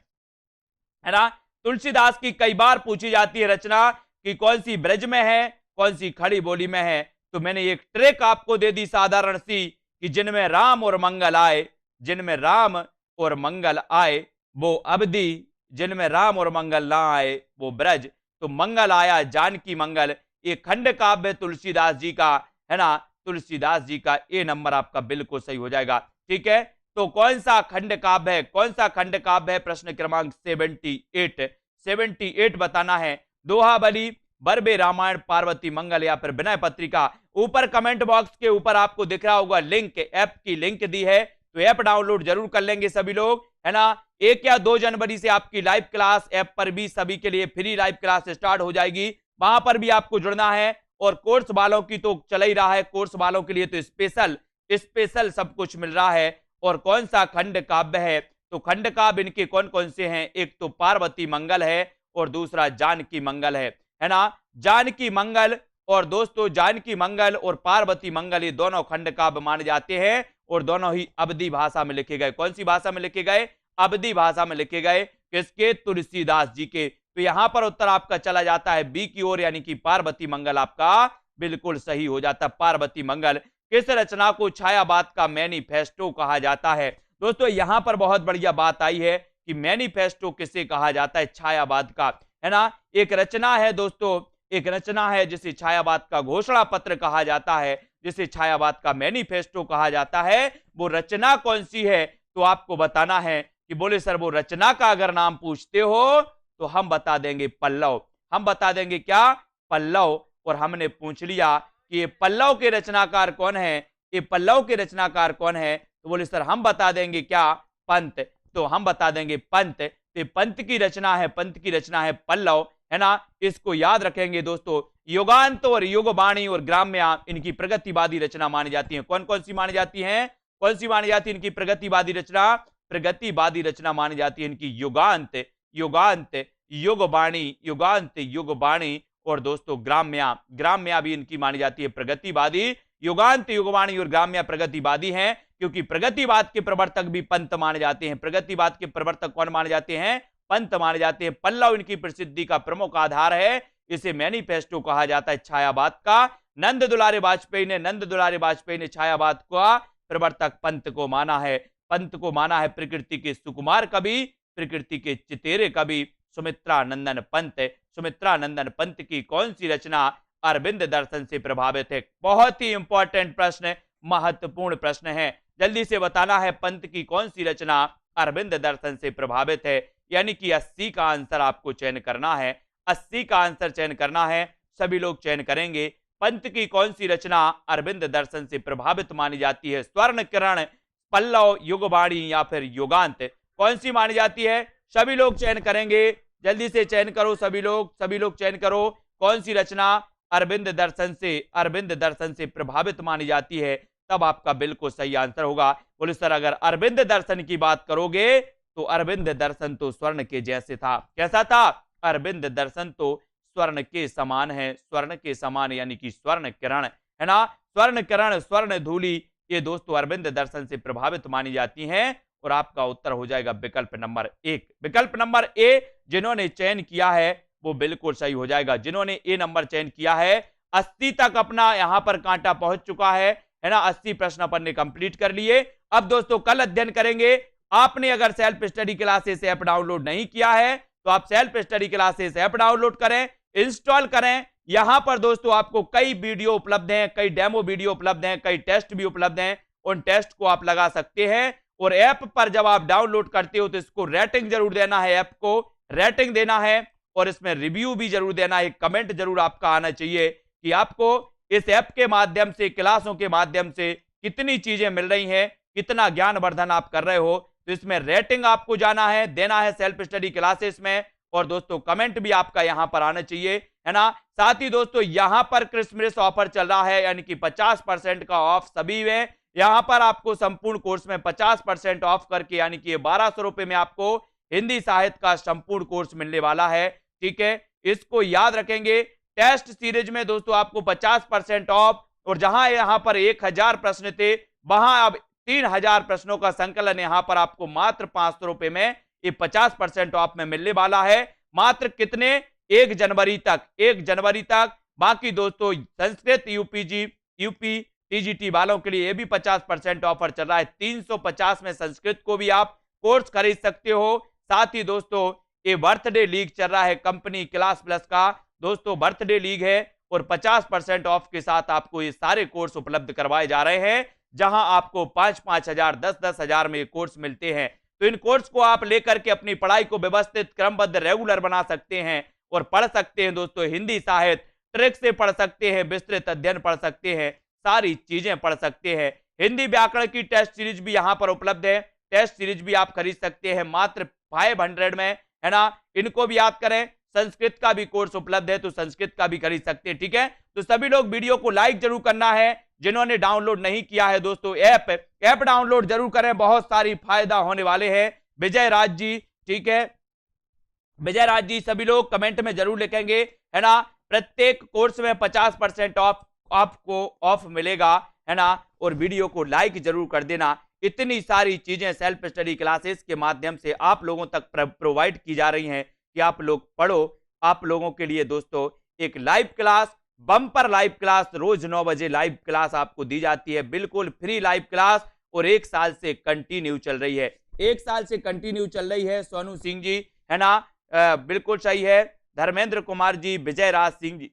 है ना। तुलसीदास की कई बार पूछी जाती है रचना कि कौन सी ब्रज में है, कौन सी खड़ी बोली में है। तो मैंने एक ट्रिक आपको दे दी साधारण सी कि जिनमें राम और मंगल आए, जिनमें राम और मंगल आए वो अवधि, जिनमें राम और मंगल ना आए वो ब्रज। तो मंगल आया जानकी मंगल, ये खंड काव्य तुलसीदास जी का, है ना। तुलसीदास जी का ए नंबर आपका बिल्कुल सही हो जाएगा। ठीक है, तो कौन सा खंड काव्य है, कौन सा खंड काव्य है, प्रश्न क्रमांक 78 बताना है। दोहाबली, बरबे रामायण, पार्वती मंगल या फिर विनय पत्रिका। ऊपर कमेंट बॉक्स के ऊपर आपको दिख रहा होगा लिंक, ऐप की लिंक दी है, तो ऐप डाउनलोड जरूर कर लेंगे सभी लोग, है ना। 1 या 2 जनवरी से आपकी लाइव क्लास ऐप पर भी सभी के लिए फ्री लाइव क्लास स्टार्ट हो जाएगी, वहां पर भी आपको जुड़ना है। और कोर्स वालों की तो चल ही रहा है, कोर्स वालों के लिए तो स्पेशल सब कुछ मिल रहा है। और कौन सा खंड काव्य है, तो खंड काव्य इनके कौन कौन से हैं, एक तो पार्वती मंगल है और दूसरा जानकी मंगल है ना। जानकी मंगल और दोस्तों जानकी मंगल और पार्वती मंगल ये दोनों खंड काव्य माने जाते हैं और दोनों ही अवधी भाषा में लिखे गए। कौन सी भाषा में लिखे गए, अवधी भाषा में लिखे गए, किसके, तुलसीदास जी के। तो यहां पर उत्तर आपका चला जाता है बी की ओर, यानी कि पार्वती मंगल आपका बिल्कुल सही हो जाता है। पार्वती मंगल। किस रचना को छायावाद का मैनिफेस्टो कहा जाता है। दोस्तों यहां पर बहुत बढ़िया बात आई है कि मैनिफेस्टो किसे कहा जाता है, छायावाद का, है ना। एक रचना है दोस्तों, एक रचना है जिसे छायावाद का घोषणा पत्र कहा जाता है, जिसे छायावाद का मैनिफेस्टो कहा जाता है। वो रचना कौन सी है तो आपको बताना है कि बोले सर वो रचना का अगर नाम पूछते हो तो हम बता देंगे पल्लव। हम बता देंगे क्या? पल्लव। और हमने पूछ लिया कि ये पल्लव के रचनाकार कौन है, ये पल्लव के रचनाकार कौन है, तो बोले सर हम बता देंगे क्या? पंत। तो हम बता देंगे पंत। तो पंत की रचना है, पंत की रचना है पल्लव, है ना। इसको याद रखेंगे दोस्तों। युगांत और युगवाणी और ग्राम्य इनकी प्रगतिवादी रचना मानी जाती है। कौन कौन सी मानी जाती है? कौन सी मानी जाती है इनकी प्रगतिवादी रचना? प्रगतिवादी रचना मानी जाती है इनकी युगांत, युगांत, युगवाणी, युगांत, युगवाणी और दोस्तों ग्राम्य, ग्राम्य भी इनकी मानी जाती है प्रगतिवादी। युगांत, युगवाणी और ग्राम्य प्रगतिवादी हैं, क्योंकि प्रगतिवाद के प्रवर्तक भी पंत माने जाते हैं। प्रगतिवाद के प्रवर्तक कौन माने जाते हैं? पंत माने जाते हैं। पल्लव इनकी प्रसिद्धि का प्रमुख आधार है। इसे मैनिफेस्टो कहा जाता है छायावाद का। नंद दुलारे वाजपेयी ने छायावाद का प्रवर्तक पंत को माना है। पंत को माना है प्रकृति के सुकुमार कवि, प्रकृति के चितेरे कवि सुमित्रा नंदन पंत। सुमित्रा नंदन पंत की कौन सी रचना अरविंद दर्शन से प्रभावित है? बहुत ही इंपॉर्टेंट प्रश्न, महत्वपूर्ण प्रश्न है। जल्दी से बताना है पंत की कौन सी रचना अरविंद दर्शन से प्रभावित है। यानी कि 80 का आंसर आपको चयन करना है। 80 का आंसर चयन करना है। सभी लोग चयन करेंगे। पंत की कौन सी रचना अरविंद दर्शन से प्रभावित मानी जाती है? स्वर्ण किरण, पल्लव, युगवाणी या फिर युगांत? कौन सी मानी जाती है? सभी लोग चयन करेंगे। जल्दी से चयन करो सभी लोग चयन करो। कौन सी रचना अरविंद दर्शन से प्रभावित मानी जाती है? तब आपका बिल्कुल सही आंसर होगा। बोले सर अगर अरविंद दर्शन की बात करोगे तो अरविंद दर्शन तो स्वर्ण के जैसे था। कैसा था? अरविंद दर्शन तो स्वर्ण के समान है, स्वर्ण के समान यानी कि स्वर्ण किरण, है ना। स्वर्ण किरण, स्वर्ण धूलि, ये दोस्तों अरविंद दर्शन से प्रभावित मानी जाती हैं। और आपका उत्तर हो जाएगा विकल्प नंबर 1। विकल्प नंबर ए जिन्होंने चयन किया है वो बिल्कुल सही हो जाएगा। जिन्होंने ए नंबर चयन किया है 80 तक अपना यहां पर कांटा पहुंच चुका है ना। 80 प्रश्न अपन ने कंप्लीट कर लिए। अब दोस्तों कल अध्ययन करेंगे। आपने अगर self study classes app download नहीं किया है तो आप self study classes app download करें, इंस्टॉल करें। यहां पर दोस्तों आपको कई वीडियो उपलब्ध हैं, कई डेमो वीडियो उपलब्ध हैं, कई टेस्ट भी उपलब्ध हैं। उन टेस्ट को आप लगा सकते हैं। और ऐप पर जब आप डाउनलोड करते हो तो इसको रेटिंग जरूर देना है, ऐप को रेटिंग देना है और इसमें रिव्यू भी जरूर देना है। कमेंट जरूर आपका आना चाहिए कि आपको इस ऐप के माध्यम से, क्लासों के माध्यम से कितनी चीजें मिल रही हैं, कितना ज्ञान वर्धन आप कर रहे हो। तो इसमें रेटिंग आपको जाना है, देना है सेल्फ स्टडी क्लासेस में। और दोस्तों कमेंट भी आपका यहां पर आना चाहिए, है ना। साथ ही दोस्तों यहां पर क्रिसमस ऑफर चल रहा है, यानी कि 50% का ऑफ सभी में। यहां पर आपको संपूर्ण कोर्स में 50% ऑफ करके, यानी कि 1200 रुपए में आपको हिंदी साहित्य का संपूर्ण कोर्स मिलने वाला है। ठीक है, इसको याद रखेंगे। टेस्ट सीरीज में दोस्तों आपको 50% ऑफ, और जहां यहां पर 1000 प्रश्न थे वहां अब 3000 प्रश्नों का संकलन यहां पर आपको मात्र 500 रुपए में ये 50% ऑफ में मिलने वाला है। मात्र कितने? 1 जनवरी तक, 1 जनवरी तक। बाकी दोस्तों संस्कृत यूपी टीजीटी वालों के लिए ये भी 50% ऑफर चल रहा है। 350 में संस्कृत को भी आप कोर्स खरीद सकते हो। साथ ही दोस्तों ये बर्थडे लीग चल रहा है कंपनी क्लास प्लस का, दोस्तों बर्थडे लीग है। और 50% ऑफ के साथ आपको ये सारे कोर्स उपलब्ध करवाए जा रहे हैं, जहां आपको 5-5 हजार, 10-10 हजार में ये कोर्स मिलते हैं। तो इन कोर्स को आप लेकर के अपनी पढ़ाई को व्यवस्थित, क्रमबद्ध, रेगुलर बना सकते हैं और पढ़ सकते हैं। दोस्तों हिंदी साहित्य ट्रिक से पढ़ सकते हैं, विस्तृत अध्ययन पढ़ सकते हैं, सारी चीजें पढ़ सकते हैं। हिंदी व्याकरण की टेस्ट सीरीज भी यहां पर उपलब्ध है। टेस्ट सीरीज भी आप खरीद सकते हैं मात्र 500 में, है ना। इनको भी याद करें। संस्कृत का भी कोर्स उपलब्ध है तो संस्कृत का भी खरीद सकते हैं। ठीक है, तो सभी लोग वीडियो को लाइक जरूर करना है। जिन्होंने डाउनलोड नहीं किया है दोस्तों ऐप डाउनलोड जरूर करें, बहुत सारी फायदा होने वाले हैं। विजय राज जी, ठीक है, विजय राज जी सभी लोग कमेंट में जरूर लिखेंगे, है ना। प्रत्येक कोर्स में 50% ऑफ आपको ऑफ मिलेगा, है ना। और वीडियो को लाइक जरूर कर देना। इतनी सारी चीजें सेल्फ स्टडी क्लासेस के माध्यम से आप लोगों तक प्रोवाइड की जा रही हैं कि आप लोग पढ़ो। आप लोगों के लिए दोस्तों एक live class, bumper live class, रोज 9 बजे लाइव क्लास आपको दी जाती है, बिल्कुल फ्री लाइव क्लास। और 1 साल से कंटिन्यू चल रही है, 1 साल से कंटिन्यू चल रही है। सोनू सिंह जी, है ना, बिल्कुल सही है। धर्मेंद्र कुमार जी, विजय राज सिंह जी,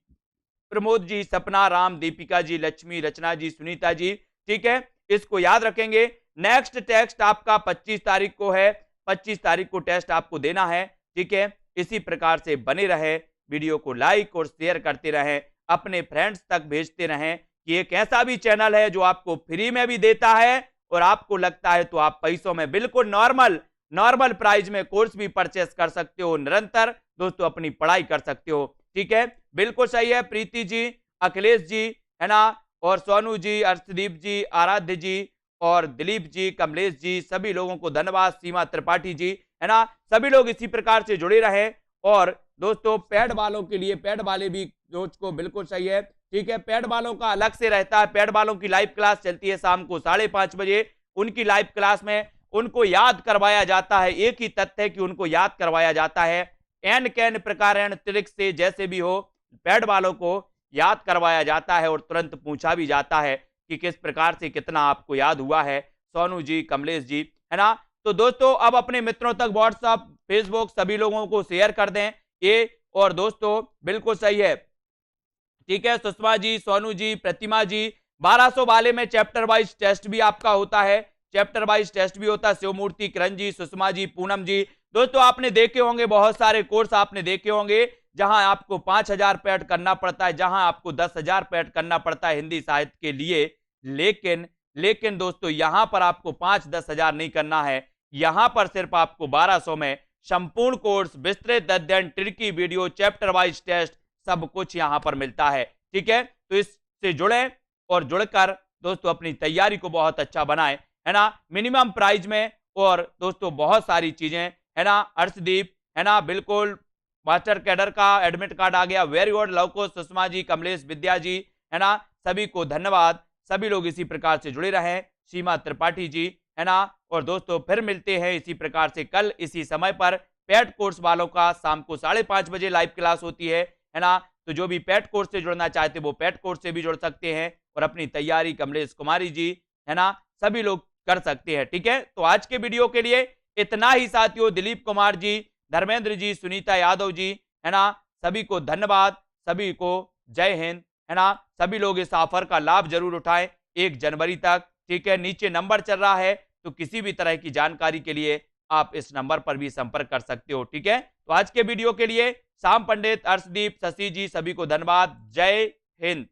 प्रमोद जी, सपना, राम, दीपिका जी, लक्ष्मी, रचना जी, सुनीता जी। ठीक है, इसको याद रखेंगे। नेक्स्ट टेस्ट आपका 25 तारीख को है, 25 तारीख को टेस्ट आपको देना है। ठीक है, इसी प्रकार से बने रहे, वीडियो को लाइक और शेयर करते रहें, अपने फ्रेंड्स तक भेजते रहें कि एक ऐसा भी चैनल है जो आपको फ्री में भी देता है और आपको लगता है तो आप पैसों में बिल्कुल नॉर्मल प्राइस में कोर्स भी परचेस कर सकते हो, निरंतर दोस्तों अपनी पढ़ाई कर सकते हो। ठीक है, बिल्कुल सही है। प्रीति जी, अखिलेश जी, है ना, और सोनू जी, अर्शदीप जी, आराध्य जी और दिलीप जी, कमलेश जी, सभी लोगों को धन्यवाद। सीमा त्रिपाठी जी, है ना, सभी लोग इसी प्रकार से जुड़े रहे। और दोस्तों पेड वालों के लिए, पेड वाले भी दोस्त को बिल्कुल सही है। ठीक है, पेड वालों का अलग से रहता है, पेड वालों की लाइव क्लास चलती है शाम को 5:30 बजे। उनकी लाइव क्लास में उनको याद करवाया जाता है, एक ही तथ्य है कि उनको याद करवाया जाता है, एन कैन प्रकार एन ट्रिक से जैसे भी हो पेड वालों को याद करवाया जाता है और तुरंत पूछा भी जाता है कि किस प्रकार से कितना आपको याद हुआ है। सोनू जी, कमलेश जी, है ना। तो दोस्तों अब अपने मित्रों तक व्हाट्सएप, फेसबुक सभी लोगों को शेयर कर दें ये। और दोस्तों बिल्कुल सही है, ठीक है, सुषमा जी, सोनू जी, प्रतिमा जी, 1200 वाले में चैप्टर वाइज टेस्ट भी आपका होता है, चैप्टर वाइज टेस्ट भी होता है। शिवमूर्ति, किरण जी, सुषमा जी, पूनम जी, दोस्तों आपने देखे होंगे बहुत सारे कोर्स आपने देखे होंगे जहां आपको 5000 पेड करना पड़ता है, जहां आपको 10,000 पेड करना पड़ता है हिंदी साहित्य के लिए। लेकिन दोस्तों यहां पर आपको 5-10 हजार नहीं करना है, यहां पर सिर्फ आपको 1200 में संपूर्ण कोर्स, विस्तृत अध्ययन, tricky video, chapter wise test सब कुछ यहां पर मिलता है। ठीक है, तो इससे जुड़े और जुड़कर दोस्तों अपनी तैयारी को बहुत अच्छा बनाएं, है ना, मिनिमम प्राइस में। और दोस्तों बहुत सारी चीजें, है ना, अर्शदीप, है ना, बिल्कुल मास्टर कैडर का एडमिट कार्ड आ गया, वेरी गुड। लवको, सुषमा जी, कमलेश, विद्या जी, है ना, सभी को धन्यवाद। सभी लोग इसी प्रकार से जुड़े रहें। सीमा त्रिपाठी जी, है ना। और दोस्तों फिर मिलते हैं इसी प्रकार से कल इसी समय पर। पेड कोर्स वालों का शाम को 5:30 बजे लाइव क्लास होती है ना। तो जो भी पेड कोर्स से जुड़ना चाहते वो पेड कोर्स से भी जुड़ सकते हैं और अपनी तैयारी कमलेश कुमारी जी, है ना, सभी लोग कर सकते हैं। ठीक है, तो आज के वीडियो के लिए इतना ही साथियों। दिलीप कुमार जी, धर्मेंद्र जी, सुनीता यादव जी, है ना, सभी को धन्यवाद, सभी को जय हिंद, है ना। सभी लोग इस ऑफर का लाभ जरूर उठाएं 1 जनवरी तक। ठीक है, नीचे नंबर चल रहा है, तो किसी भी तरह की जानकारी के लिए आप इस नंबर पर भी संपर्क कर सकते हो। ठीक है, तो आज के वीडियो के लिए श्याम पंडित, अर्शदीप, शशि जी, सभी को धन्यवाद। जय हिंद।